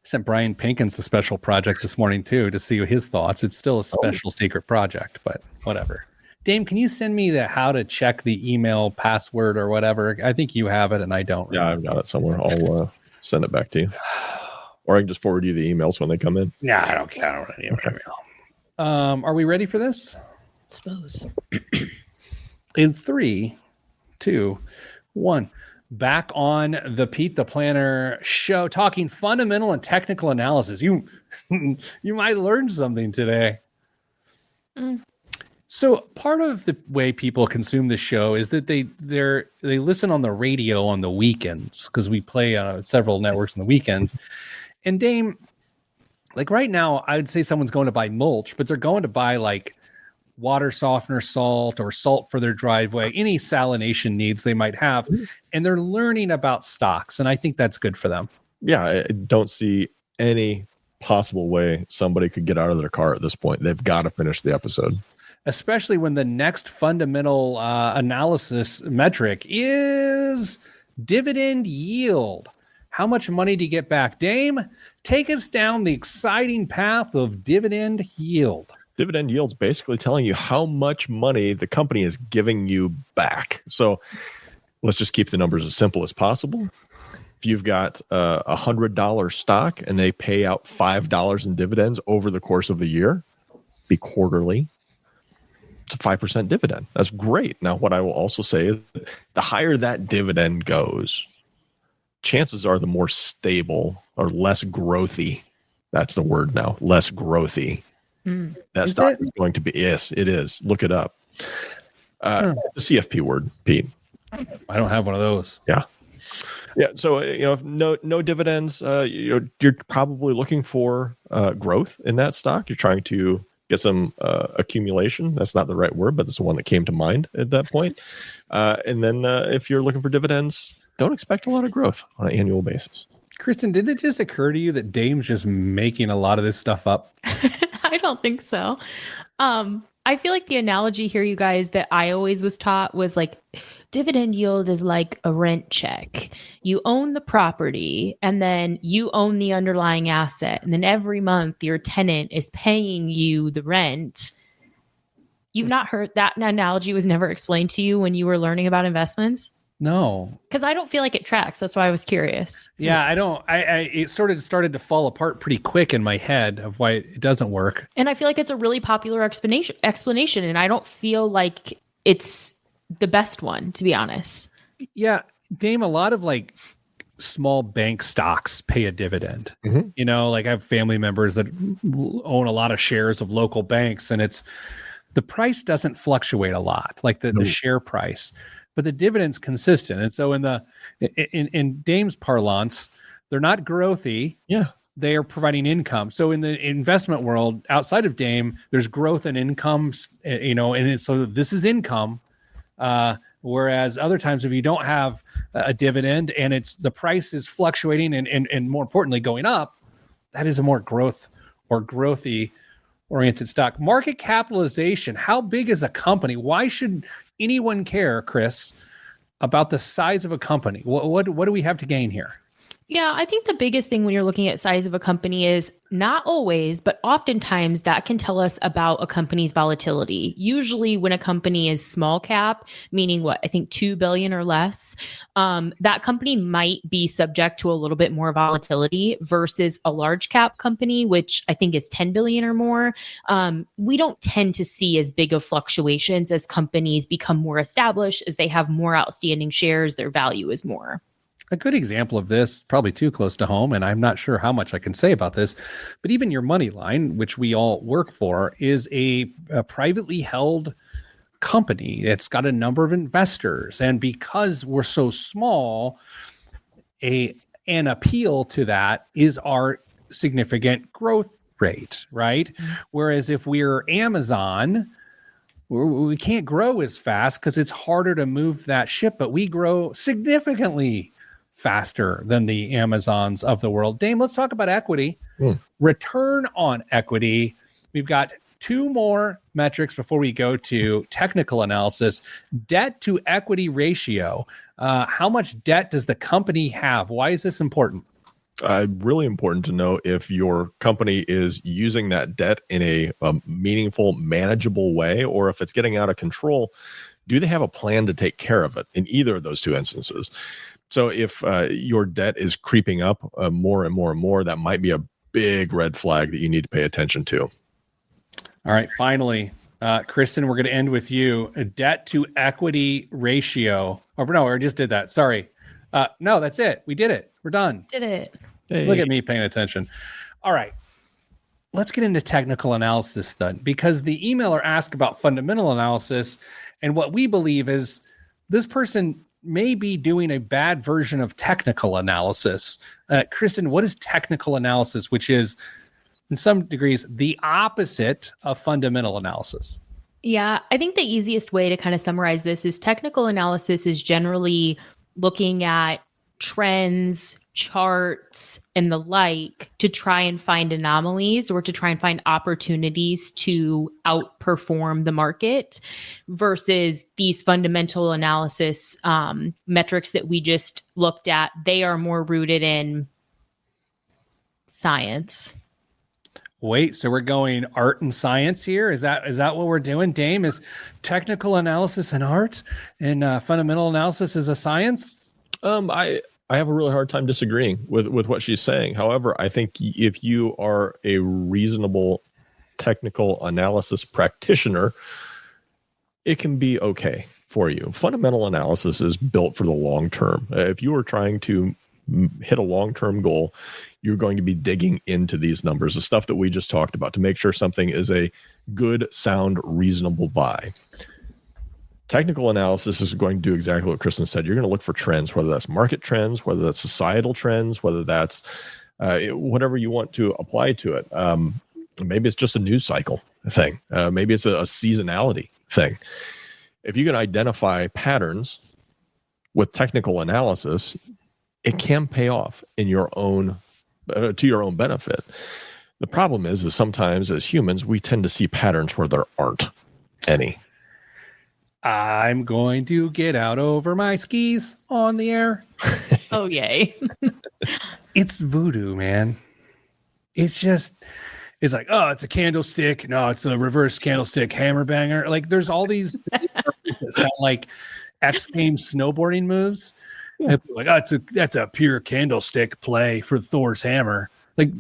Speaker 1: sent Brian Pinkins a special project this morning too to see his thoughts. It's still a special secret project, but whatever. Dame, can you send me how to check the email password or whatever? I think you have it and I don't.
Speaker 2: Yeah, I've got it somewhere. I'll send it back to you. Or I can just forward you the emails when they come in.
Speaker 1: Yeah, I don't care. I don't need an email. Are we ready for this?
Speaker 3: Suppose.
Speaker 1: In 3, 2, 1. Back on the Pete the Planner show, talking fundamental and technical analysis. You might learn something today. So part of the way people consume the show is that they listen on the radio on the weekends, because we play on several networks on the weekends. And Dame, like right now, I would say someone's going to buy mulch, but they're going to buy like water softener salt or salt for their driveway, any salination needs they might have. And they're learning about stocks. And I think that's good for them.
Speaker 2: Yeah, I don't see any possible way somebody could get out of their car at this point. They've got to finish the episode.
Speaker 1: Especially when the next fundamental analysis metric is dividend yield. How much money do you get back? Dame, take us down the exciting path of dividend yield.
Speaker 2: Dividend yield's basically telling you how much money the company is giving you back. So let's just keep the numbers as simple as possible. If you've got a $100 stock and they pay out $5 in dividends over the course of the year, be quarterly, it's a 5% dividend. That's great. Now, what I will also say is the higher that dividend goes, chances are the more stable or less growthy. That's the word now. Less growthy. That stock is going to be. Yes, it is. Look it up. It's a CFP word, Pete.
Speaker 1: I don't have one of those.
Speaker 2: Yeah. Yeah. So, if no dividends, you're probably looking for growth in that stock. You're trying to get some accumulation. That's not the right word, but it's the one that came to mind at that point. And then if you're looking for dividends, don't expect a lot of growth on an annual basis.
Speaker 1: Kristen, did it just occur to you that Dame's just making a lot of this stuff up?
Speaker 3: I don't think so. I feel like the analogy here, you guys, that I always was taught was like dividend yield is like a rent check. You own the property and then you own the underlying asset. And then every month your tenant is paying you the rent. You've not heard that analogy was never explained to you when you were learning about investments?
Speaker 1: No.
Speaker 3: Because I don't feel like it tracks. That's why I was curious.
Speaker 1: Yeah, I don't. It sort of started to fall apart pretty quick in my head of why it doesn't work.
Speaker 3: And I feel like it's a really popular explanation, and I don't feel like it's the best one, to be honest.
Speaker 1: Yeah, Dame, a lot of like small bank stocks pay a dividend. Like I have family members that own a lot of shares of local banks, and the price doesn't fluctuate a lot, like the share price. But the dividend's consistent. And so in Dame's parlance, they're not growthy.
Speaker 2: Yeah.
Speaker 1: They are providing income. So in the investment world outside of Dame, there's growth in incomes, and so this is income. Whereas other times, if you don't have a dividend and the price is fluctuating and more importantly going up, that is a more growth or growthy oriented stock. Market capitalization. How big is a company? Why should anyone care, Chris, about the size of a company? What do we have to gain here?
Speaker 3: Yeah, I think the biggest thing when you're looking at size of a company is not always, but oftentimes that can tell us about a company's volatility. Usually when a company is small cap, meaning I think 2 billion or less, that company might be subject to a little bit more volatility versus a large cap company, which I think is 10 billion or more. We don't tend to see as big of fluctuations as companies become more established, as they have more outstanding shares, their value is more.
Speaker 1: A good example of this, probably too close to home, and I'm not sure how much I can say about this, but even your money line, which we all work for, is a privately held company. It's got a number of investors. And because we're so small, an appeal to that is our significant growth rate, right? Mm-hmm. Whereas if we're Amazon, we can't grow as fast because it's harder to move that ship, but we grow significantly faster than the Amazons of the world. Dane, let's talk about equity. Return on equity. We've got two more metrics before we go to technical analysis. Debt to equity ratio. How much debt does the company have? Why is this important?
Speaker 2: Really important to know if your company is using that debt in a meaningful, manageable way, or if it's getting out of control. Do they have a plan to take care of it in either of those two instances? So if your debt is creeping up more and more and more, that might be a big red flag that you need to pay attention to.
Speaker 1: All right. Finally, Kristen, we're going to end with you. A debt to equity ratio. Oh, no, we just did that. Sorry. No, that's it. We did it. We're done.
Speaker 3: Did it.
Speaker 2: Hey.
Speaker 1: Look at me paying attention. All right. Let's get into technical analysis then, because the emailer asked about fundamental analysis. And what we believe is this person may be doing a bad version of technical analysis. Kristen, what is technical analysis, which is in some degrees the opposite of fundamental analysis?
Speaker 3: Yeah, I think the easiest way to kind of summarize this is technical analysis is generally looking at trends, charts, and the like to try and find anomalies or to try and find opportunities to outperform the market, versus these fundamental analysis metrics that we just looked at. They are more rooted in science.
Speaker 1: Wait, so we're going art and science here? Is that what we're doing? Dame, is technical analysis an art and fundamental analysis is a science?
Speaker 2: I have a really hard time disagreeing with what she's saying. However, I think if you are a reasonable technical analysis practitioner, it can be okay for you. Fundamental analysis is built for the long term. If you are trying to hit a long-term goal, you're going to be digging into these numbers, the stuff that we just talked about, to make sure something is a good, sound, reasonable buy. Technical analysis is going to do exactly what Kristen said. You're going to look for trends, whether that's market trends, whether that's societal trends, whether that's whatever you want to apply to it. Maybe it's just a news cycle thing. Maybe it's a seasonality thing. If you can identify patterns with technical analysis, it can pay off in your own to your own benefit. The problem is sometimes as humans, we tend to see patterns where there aren't any.
Speaker 1: I'm going to get out over my skis on the air.
Speaker 3: Oh, yay.
Speaker 1: It's voodoo, man. It's like, oh, it's a candlestick. No, it's a reverse candlestick hammer banger. Like there's all these that sound like X Games snowboarding moves. Yeah. Like, oh, that's a pure candlestick play for Thor's hammer. Like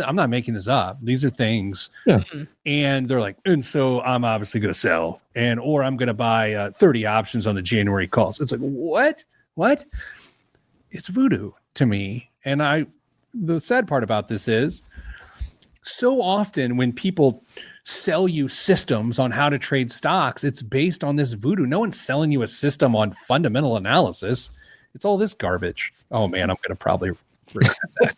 Speaker 1: I'm not making this up. These are things.
Speaker 2: Yeah.
Speaker 1: And they're like, and so I'm obviously going to sell or I'm going to buy 30 options on the January calls. It's like, what? It's voodoo to me. And the sad part about this is so often when people sell you systems on how to trade stocks, it's based on this voodoo. No one's selling you a system on fundamental analysis. It's all this garbage. Oh man, I'm going to probably regret that.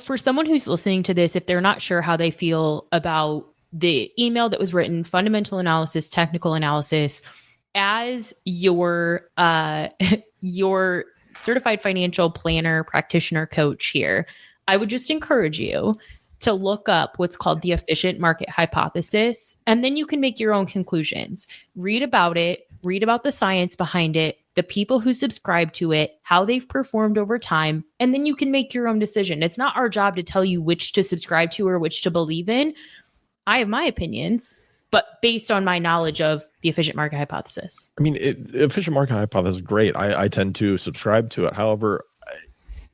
Speaker 3: For someone who's listening to this, if they're not sure how they feel about the email that was written, fundamental analysis, technical analysis, as your certified financial planner, practitioner, coach here, I would just encourage you to look up what's called the efficient market hypothesis, and then you can make your own conclusions. Read about it, read about the science behind it, the people who subscribe to it, how they've performed over time, and then you can make your own decision. It's not our job to tell you which to subscribe to or which to believe in. I have my opinions, but based on my knowledge of the efficient market hypothesis.
Speaker 2: I mean, efficient market hypothesis is great. I tend to subscribe to it. However,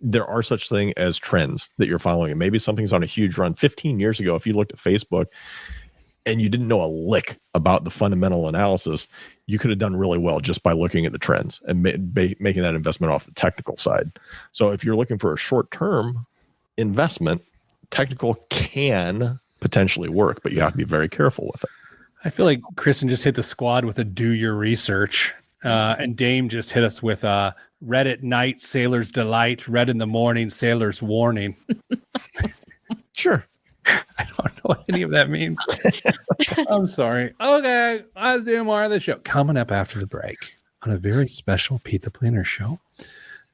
Speaker 2: there are such things as trends that you're following. And maybe something's on a huge run. 15 years ago, if you looked at Facebook and you didn't know a lick about the fundamental analysis, you could have done really well just by looking at the trends and making that investment off the technical side. So if you're looking for a short-term investment, technical can potentially work, but you have to be very careful with it.
Speaker 1: I feel like Kristen just hit the squad with a do your research. And Dame just hit us with red at night, sailor's delight, red in the morning, sailor's warning.
Speaker 2: Sure.
Speaker 1: I don't know what any of that means. I'm sorry. Okay, let's do more of the show. Coming up after the break on a very special Pete the Planner show,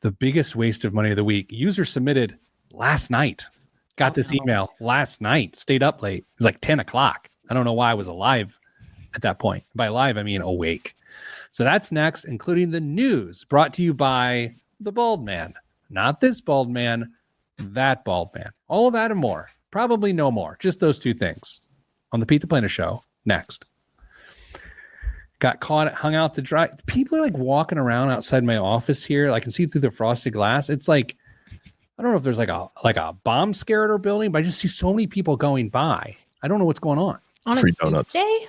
Speaker 1: the biggest waste of money of the week. User submitted last night. Got this email last night. Stayed up late. It was like 10 o'clock. I don't know why I was alive at that point. By alive, I mean awake. So that's next, including the news brought to you by the bald man. Not this bald man, that bald man. All of that and more. Probably no more. Just those two things on the Pete the Planner show next. Got caught, hung out to dry. People are like walking around outside my office here. I can see through the frosted glass. It's like, I don't know if there's like a bomb scare at our building, but I just see so many people going by. I don't know what's going on.
Speaker 3: On
Speaker 2: Free
Speaker 3: a
Speaker 2: donuts.
Speaker 3: Tuesday?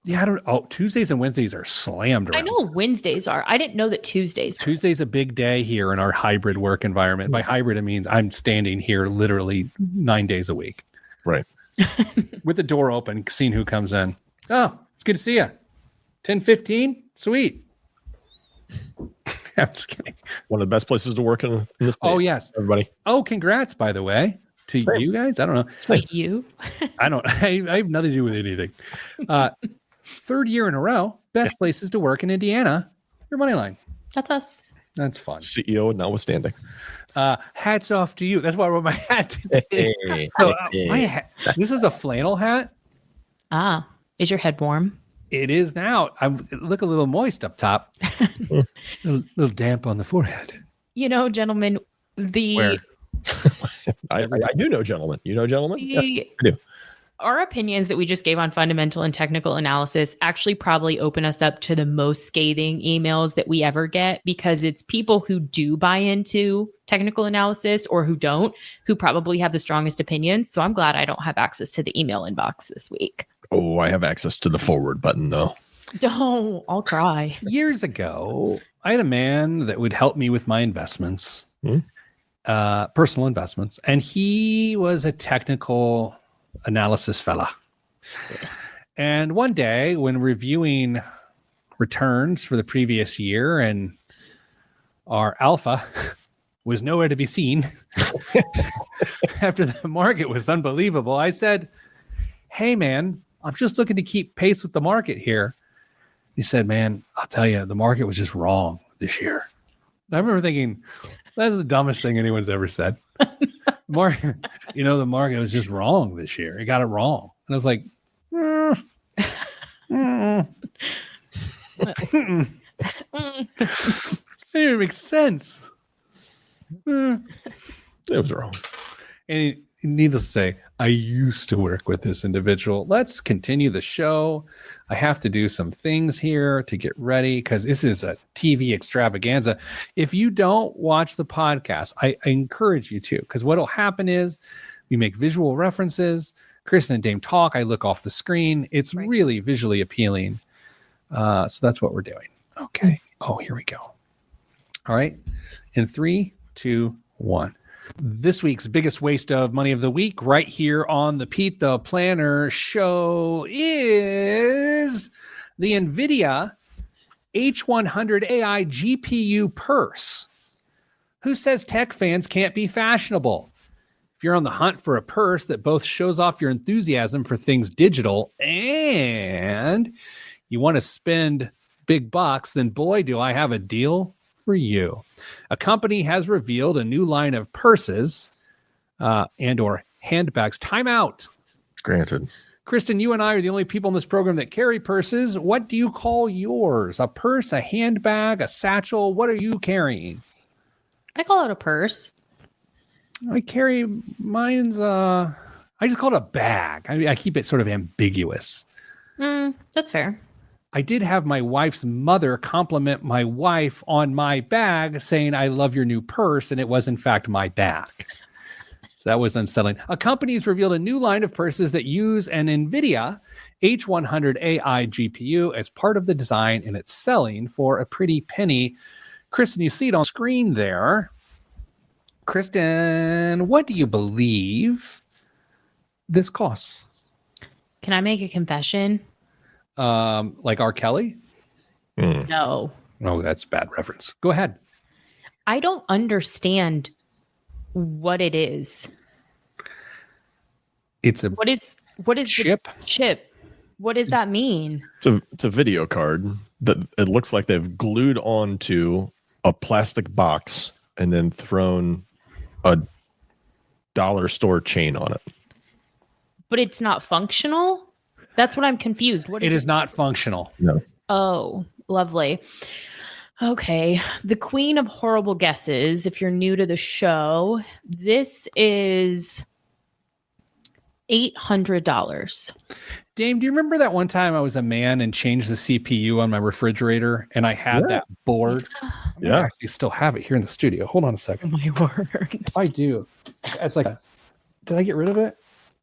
Speaker 1: Yeah, I don't. Oh, Tuesdays and Wednesdays are slammed around.
Speaker 3: I know Wednesdays are. I didn't know that Tuesdays were.
Speaker 1: Tuesday's a big day here in our hybrid work environment. By hybrid, it means I'm standing here literally 9 days a week.
Speaker 2: Right.
Speaker 1: With the door open, seeing who comes in. Oh, it's good to see you. 10:15? Sweet. I'm just kidding.
Speaker 2: One of the best places to work in this state.
Speaker 1: Oh, yes.
Speaker 2: Everybody.
Speaker 1: Oh, congrats, by the way, to
Speaker 2: Same.
Speaker 1: you guys. I don't know.
Speaker 2: Same.
Speaker 3: You?
Speaker 1: I have nothing to do with anything. Third year in a row, best places to work in Indiana. Your money line.
Speaker 3: That's us.
Speaker 1: That's fun.
Speaker 2: CEO notwithstanding.
Speaker 1: Hats off to you. That's why I wore my hat today. My hat. This is a flannel hat.
Speaker 3: Ah, is your head warm?
Speaker 1: It is now. I look a little moist up top. a little damp on the forehead.
Speaker 3: Gentlemen, the
Speaker 1: Where?
Speaker 2: I do know gentlemen. You know gentlemen? Yeah, I do.
Speaker 3: Our opinions that we just gave on fundamental and technical analysis actually probably open us up to the most scathing emails that we ever get, because it's people who do buy into technical analysis or who don't, who probably have the strongest opinions. So I'm glad I don't have access to the email inbox this week.
Speaker 2: Oh, I have access to the forward button, though.
Speaker 3: Don't. I'll cry.
Speaker 1: Years ago, I had a man that would help me with my investments, personal investments, and he was a technical analysis fella. And one day, when reviewing returns for the previous year, and our alpha was nowhere to be seen after the market was unbelievable, I said, "Hey, man, I'm just looking to keep pace with the market here." He said, "Man, I'll tell you, the market was just wrong this year." And I remember thinking, that's the dumbest thing anyone's ever said. The market was just wrong this year. It got it wrong. And I was like, it didn't make sense.
Speaker 2: It was wrong.
Speaker 1: And needless to say, I used to work with this individual. Let's continue the show. I have to do some things here to get ready because this is a TV extravaganza. If you don't watch the podcast, I encourage you to, because what will happen is we make visual references. Kristen and Dane talk. I look off the screen. It's really visually appealing. So that's what we're doing. Okay. Oh, here we go. All right. In 3, 2, 1. This week's biggest waste of money of the week right here on the Pete the Planner show is the NVIDIA H100 AI GPU purse. Who says tech fans can't be fashionable? If you're on the hunt for a purse that both shows off your enthusiasm for things digital and you want to spend big bucks, then boy, do I have a deal for you. A company has revealed a new line of purses and or handbags. Time out.
Speaker 2: Granted.
Speaker 1: Kristen, you and I are the only people in this program that carry purses. What do you call yours? A purse, a handbag, a satchel? What are you carrying?
Speaker 3: I call it a purse.
Speaker 1: I carry mine's, I just call it a bag. I keep it sort of ambiguous.
Speaker 3: That's fair.
Speaker 1: I did have my wife's mother compliment my wife on my bag, saying, "I love your new purse," and it was in fact my bag. So that was unsettling. A company has revealed a new line of purses that use an NVIDIA H100 AI GPU as part of the design, and it's selling for a pretty penny. Kristen, you see it on screen there. Kristen, what do you believe this costs?
Speaker 3: Can I make a confession?
Speaker 1: Like R. Kelly?
Speaker 3: No.
Speaker 1: Oh, that's a bad reference. Go ahead.
Speaker 3: I don't understand what it is.
Speaker 1: It's a
Speaker 3: what is
Speaker 1: chip?
Speaker 3: The chip? What does that mean?
Speaker 2: It's a video card that it looks like they've glued onto a plastic box and then thrown a dollar store chain on it.
Speaker 3: But it's not functional? That's what I'm confused. What is
Speaker 1: it? It is not functional.
Speaker 2: No.
Speaker 3: Oh, lovely. Okay. The queen of horrible guesses. If you're new to the show, this is $800.
Speaker 1: Dame, do you remember that one time I was a man and changed the CPU on my refrigerator and I had that board?
Speaker 2: Yeah.
Speaker 1: I actually still have it here in the studio. Hold on a second.
Speaker 3: Oh my word.
Speaker 1: If I do, it's like, did I get rid of it?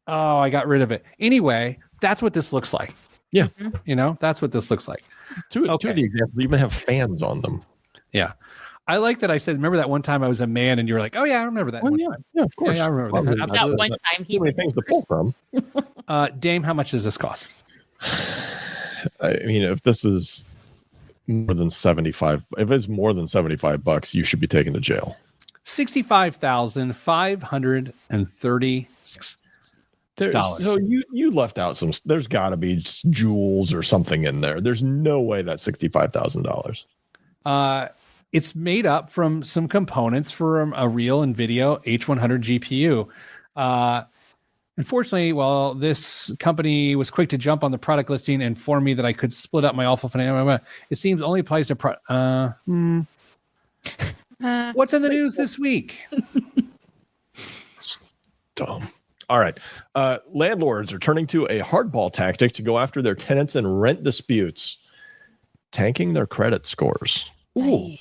Speaker 1: Oh, I got rid of it. Anyway, that's what this looks like.
Speaker 2: Yeah.
Speaker 1: You know, that's what this looks like.
Speaker 2: Two of the examples even have fans on them.
Speaker 1: Yeah. I like that I said, remember that one time I was a man and you were like, oh yeah, I remember that.
Speaker 2: Yeah, of course.
Speaker 1: Yeah, I remember that.
Speaker 3: That one time he
Speaker 2: too many things to pull from.
Speaker 1: Dame, how much does this cost?
Speaker 2: I mean, if this is more than 75, if it's more than $75, you should be taken to jail.
Speaker 1: $65,536.
Speaker 2: So you left out some. There's got to be jewels or something in there. There's no way that's $65,000.
Speaker 1: It's made up from some components for a real NVIDIA H100 GPU. Unfortunately, while this company was quick to jump on the product listing and inform me that I could split up my awful financial, it seems only applies to what's in the news this week?
Speaker 2: Dumb. All right. Landlords are turning to a hardball tactic to go after their tenants in rent disputes, tanking their credit scores. Ooh.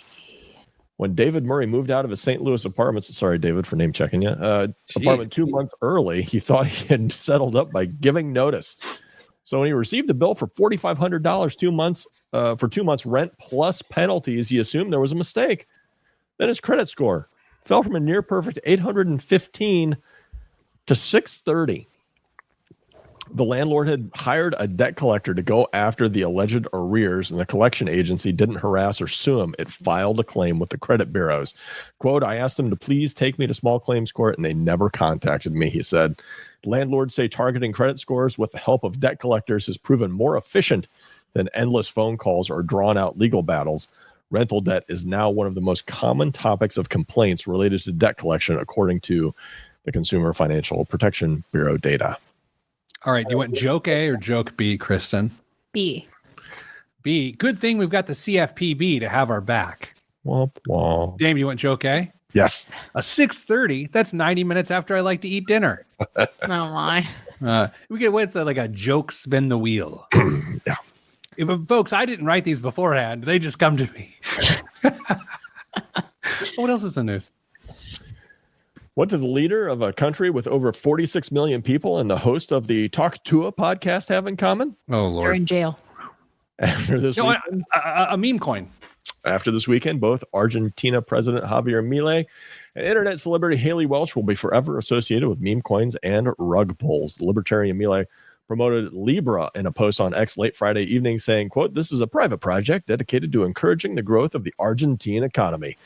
Speaker 2: When David Murray moved out of his St. Louis apartments, sorry, David, for name checking you, apartment 2 months early, he thought he had settled up by giving notice. So when he received a bill for $4,500 for 2 months rent plus penalties, he assumed there was a mistake. Then his credit score fell from a near perfect 815 to 630. The landlord had hired a debt collector to go after the alleged arrears, and the collection agency didn't harass or sue him. It filed a claim with the credit bureaus. Quote, I asked them to please take me to small claims court, and they never contacted me, he said. Landlords say targeting credit scores with the help of debt collectors has proven more efficient than endless phone calls or drawn-out legal battles. Rental debt is now one of the most common topics of complaints related to debt collection, according to the Consumer Financial Protection Bureau data.
Speaker 1: All right. You want joke A or joke B, Kristen?
Speaker 3: B.
Speaker 1: B. Good thing we've got the CFPB to have our back.
Speaker 2: Womp womp.
Speaker 1: Dave, you want joke A?
Speaker 2: Yes.
Speaker 1: A 6:30. That's 90 minutes after I like to eat dinner.
Speaker 3: Oh my.
Speaker 1: We get what's like a joke spin the wheel.
Speaker 2: Yeah.
Speaker 1: But folks, I didn't write these beforehand. They just come to me. What else is in the news?
Speaker 2: What does the leader of a country with over 46 million people and the host of the Talk Tua podcast have in common?
Speaker 1: Oh, Lord.
Speaker 3: They're in jail.
Speaker 2: After this weekend,
Speaker 1: a meme coin.
Speaker 2: After this weekend, both Argentina President Javier Milei and internet celebrity Haley Welch will be forever associated with meme coins and rug pulls. The libertarian Milei promoted Libra in a post on X late Friday evening, saying, quote, this is a private project dedicated to encouraging the growth of the Argentine economy.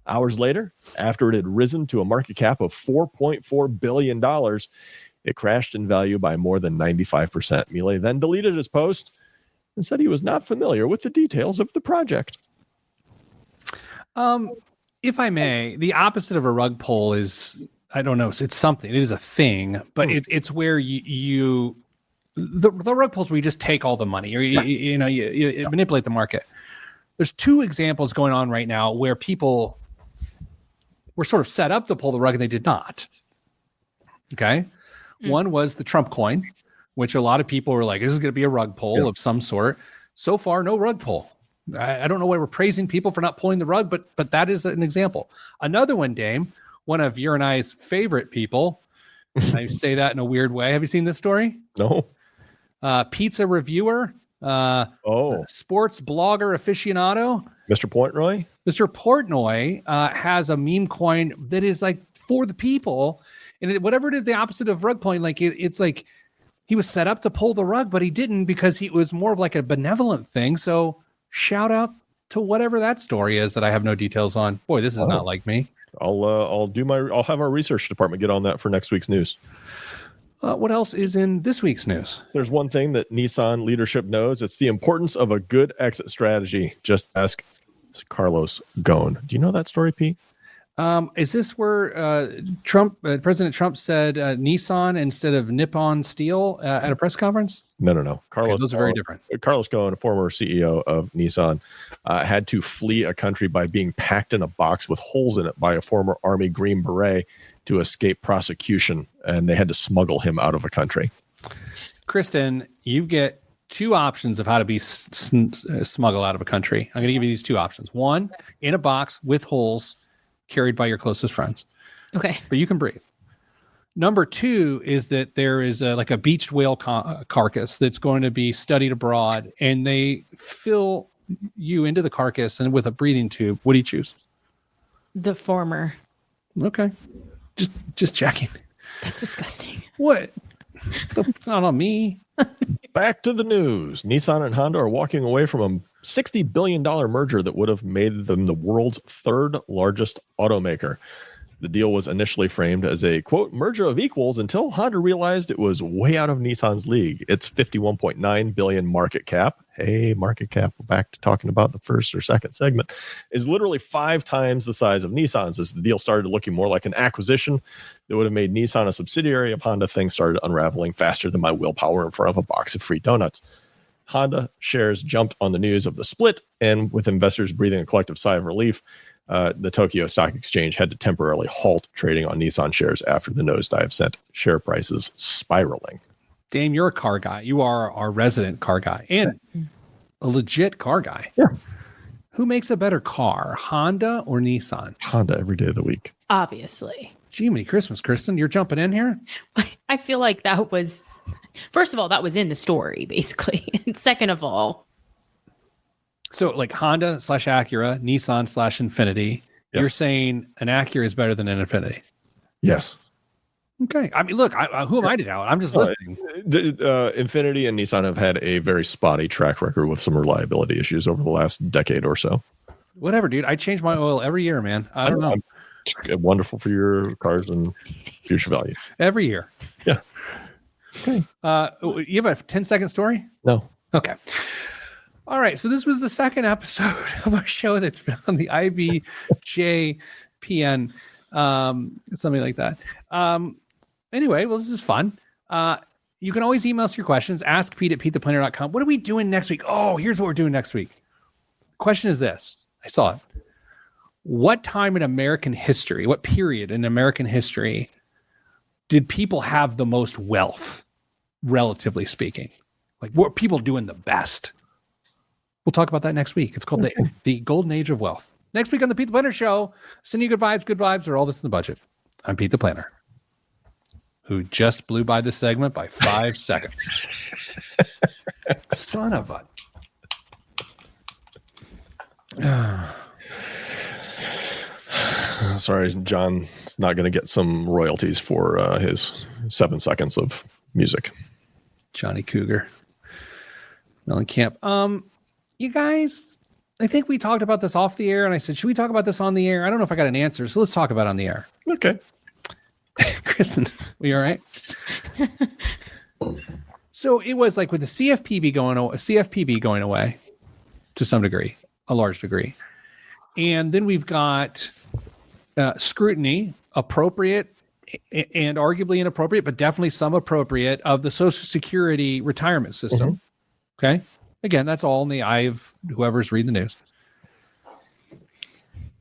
Speaker 2: Hours later, after it had risen to a market cap of $4.4 billion, it crashed in value by more than 95%. Milei then deleted his post and said he was not familiar with the details of the project.
Speaker 1: If I may, the opposite of a rug pull is, I don't know, it's something. It is a thing, but it's where the rug pulls where you just take all the money or you manipulate the market. There's two examples going on right now where people were sort of set up to pull the rug and they did not. Okay. One was the Trump coin, which a lot of people were like, this is going to be a rug pull of some sort. So far, no rug pull. I don't know why we're praising people for not pulling the rug, but that is an example. Another one, Dame, one of your and I's favorite people. I say that in a weird way. Have you seen this story?
Speaker 2: No.
Speaker 1: Pizza reviewer. Sports blogger aficionado.
Speaker 2: Mr. Portnoy?
Speaker 1: Mr. Portnoy has a meme coin that is like for the people. And whatever it is, the opposite of rug pulling, like it's like he was set up to pull the rug, but he didn't because it was more of like a benevolent thing. So shout out to whatever that story is that I have no details on. Boy, this is not like me.
Speaker 2: I'll have our research department get on that for next week's news.
Speaker 1: What else is in this week's news?
Speaker 2: There's one thing that Nissan leadership knows. It's the importance of a good exit strategy. Just ask Carlos Ghosn. Do you know that story, Pete?
Speaker 1: Is this where President Trump said Nissan instead of Nippon Steel at a press conference?
Speaker 2: No. Carlos,
Speaker 1: okay, those are very different.
Speaker 2: Carlos Ghosn, a former CEO of Nissan, had to flee a country by being packed in a box with holes in it by a former Army Green Beret to escape prosecution, and they had to smuggle him out of a country.
Speaker 1: Kristen, you get two options of how to be smuggled out of a country. I'm going to give you these two options. One, in a box with holes carried by your closest friends.
Speaker 3: Okay.
Speaker 1: But you can breathe. Number two is that there is like a beached whale carcass that's going to be studied abroad, and they fill you into the carcass and with a breathing tube. What do you choose?
Speaker 3: The former.
Speaker 1: Okay. Just checking.
Speaker 3: That's disgusting.
Speaker 1: What? It's not on me.
Speaker 2: Back to the news. Nissan and Honda are walking away from a $60 billion merger that would have made them the world's third largest automaker. The deal was initially framed as a, quote, merger of equals until Honda realized it was way out of Nissan's league. Its $51.9 billion market cap, hey, market cap, we're back to talking about the first or second segment, is literally 5 times the size of Nissan's. As the deal started looking more like an acquisition that would have made Nissan a subsidiary of Honda, things started unraveling faster than my willpower in front of a box of free donuts. Honda shares jumped on the news of the split, and with investors breathing a collective sigh of relief, the Tokyo Stock Exchange had to temporarily halt trading on Nissan shares after the nosedive sent share prices spiraling.
Speaker 1: Dane, you're a car guy. You are our resident car guy and a legit car guy.
Speaker 2: Yeah.
Speaker 1: Who makes a better car, Honda or Nissan?
Speaker 2: Honda every day of the week.
Speaker 3: Obviously.
Speaker 1: Jiminy Christmas, Kristen, you're jumping in here?
Speaker 3: I feel like that was, first of all, that was in the story, basically. And second of all.
Speaker 1: So like Honda / Acura, Nissan / Infiniti.
Speaker 2: Yes.
Speaker 1: You're saying an Acura is better than an Infiniti?
Speaker 2: Yes.
Speaker 1: Okay. I mean, look, who am I to doubt? I'm just listening.
Speaker 2: Infiniti and Nissan have had a very spotty track record with some reliability issues over the last decade or so.
Speaker 1: Whatever, dude. I change my oil every year, man. I don't know.
Speaker 2: Wonderful for your cars and future value.
Speaker 1: Every year.
Speaker 2: Yeah.
Speaker 1: Okay. You have a 10-second story?
Speaker 2: No.
Speaker 1: Okay. All right. So this was the second episode of our show that's been on the IBJPN, something like that. Anyway, well, this is fun. You can always email us your questions. Ask Pete at PeteThePlanner.com. What are we doing next week? Oh, here's what we're doing next week. The question is this. I saw it. What time in American history, what period in American history did people have the most wealth, relatively speaking? Like, what are people doing the best? We'll talk about that next week. It's called the Golden Age of Wealth. Next week on the Pete the Planner Show, send you good vibes, or all that's in the budget. I'm Pete the Planner, who just blew by this segment by 5 seconds. Son of a...
Speaker 2: Sorry, John's not going to get some royalties for his 7 seconds of music.
Speaker 1: Johnny Cougar. Mellencamp. You guys, I think we talked about this off the air, and I said, should we talk about this on the air? I don't know if I got an answer, so let's talk about it on the air.
Speaker 2: Okay.
Speaker 1: Kristen, we all right? So it was like with the CFPB going away to some degree, a large degree. And then we've got scrutiny, appropriate and arguably inappropriate, but definitely some appropriate, of the Social Security retirement system. Mm-hmm. Okay. Again, that's all in the eye of whoever's reading the news.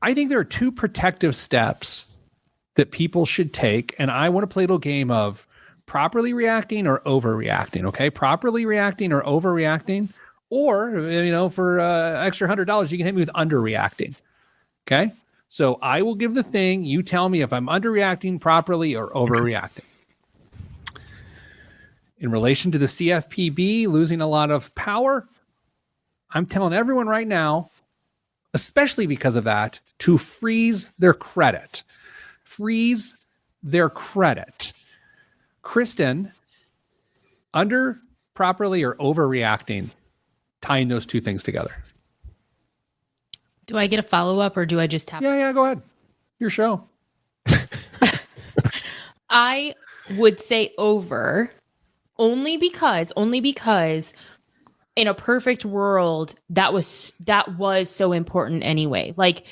Speaker 1: I think there are two protective steps that people should take, and I want to play a little game of properly reacting or overreacting. Okay. Properly reacting or overreacting, or, for extra $100, you can hit me with underreacting. Okay. So I will give the thing. You tell me if I'm underreacting properly or overreacting. In relation to the CFPB losing a lot of power, I'm telling everyone right now, especially because of that, to freeze their credit. Freeze their credit. Kristen, under properly or overreacting, tying those two things together.
Speaker 3: Do I get a follow-up, or do I just have...
Speaker 1: Yeah, go ahead. Your show.
Speaker 3: I would say over, only because in a perfect world, that was so important anyway. Like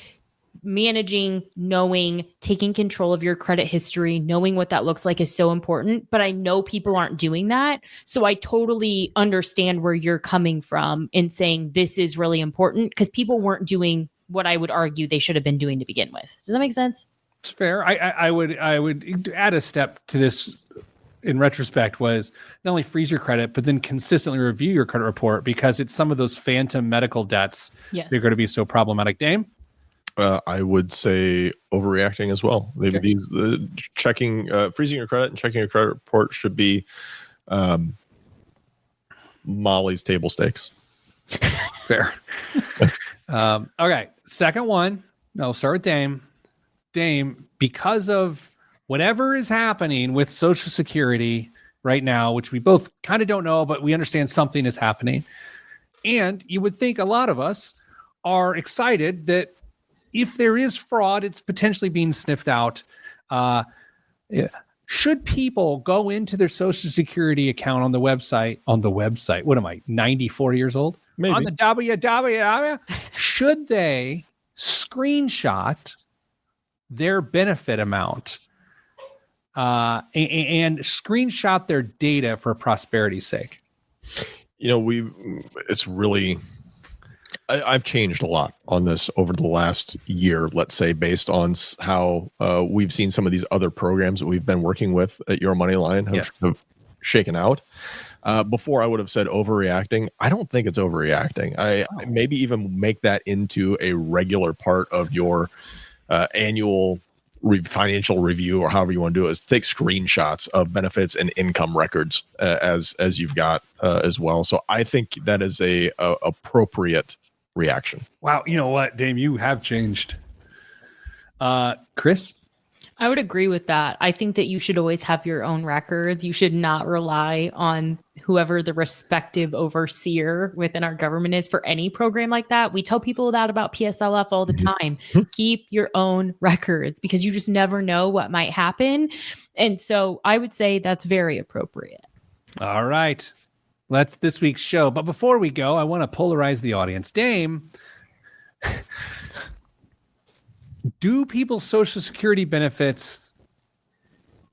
Speaker 3: managing, knowing, taking control of your credit history, knowing what that looks like is so important. But I know people aren't doing that. So I totally understand where you're coming from in saying this is really important, because people weren't doing what I would argue they should have been doing to begin with. Does that make sense?
Speaker 1: It's fair. I would add a step to this in retrospect, was not only freeze your credit, but then consistently review your credit report, because it's some of those phantom medical debts that are going to be so problematic. Dame?
Speaker 2: I would say overreacting as well.
Speaker 1: Okay.
Speaker 2: These freezing your credit and checking your credit report should be Molly's table stakes.
Speaker 1: Fair. Okay. Second one. No, start with Dame. Dame, because of whatever is happening with Social Security right now, which we both kind of don't know, but we understand something is happening. And you would think a lot of us are excited that if there is fraud, it's potentially being sniffed out. Should people go into their Social Security account on the website? What am I, 94 years old?
Speaker 2: Maybe.
Speaker 1: On the www, should they screenshot their benefit amount and screenshot their data for prosperity's sake?
Speaker 2: It's really I've changed a lot on this over the last year, let's say, based on how we've seen some of these other programs that we've been working with at Your Money Line have shaken out. Before I would have said overreacting. I don't think it's overreacting. I maybe even make that into a regular part of your annual financial review, or however you want to do it, is take screenshots of benefits and income records as you've got as well. So I think that is a appropriate reaction.
Speaker 1: Wow. You know what, Dame, you have changed. Chris?
Speaker 3: I would agree with that. I think that you should always have your own records. You should not rely on whoever the respective overseer within our government is for any program like that. We tell people that about PSLF all the time. Keep your own records, because you just never know what might happen. And so I would say that's very appropriate.
Speaker 1: All right. That's this week's show. But before we go, I want to polarize the audience. Dame, do people's Social Security benefits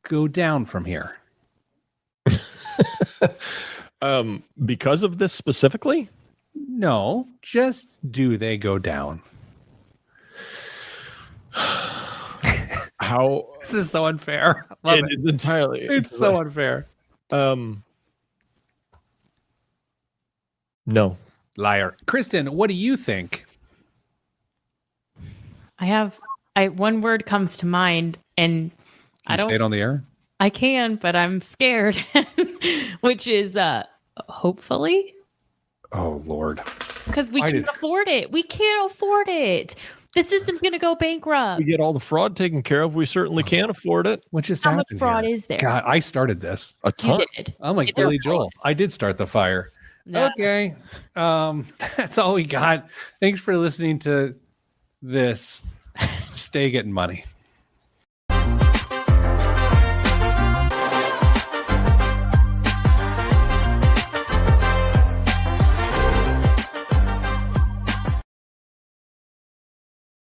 Speaker 1: go down from here?
Speaker 2: Because of this specifically?
Speaker 1: No, just do they go down?
Speaker 2: How?
Speaker 1: This is so unfair.
Speaker 2: It's entirely.
Speaker 1: It's so unfair.
Speaker 2: No.
Speaker 1: Liar. Kristen, what do you think?
Speaker 3: One word comes to mind, and I don't
Speaker 1: say it on the air.
Speaker 3: I can, but I'm scared, which is hopefully.
Speaker 1: Oh Lord.
Speaker 3: Because we can't afford it. We can't afford it. The system's going to go bankrupt.
Speaker 2: We get all the fraud taken care of. We certainly can't afford it.
Speaker 1: What just
Speaker 3: How
Speaker 1: happened
Speaker 3: much fraud
Speaker 1: here?
Speaker 3: is there?
Speaker 1: God, I started this.
Speaker 2: A ton.
Speaker 3: You did.
Speaker 1: I'm like Billy Joel. I did start the fire.
Speaker 3: No.
Speaker 1: Okay. That's all we got. Thanks for listening to this. Stay getting money.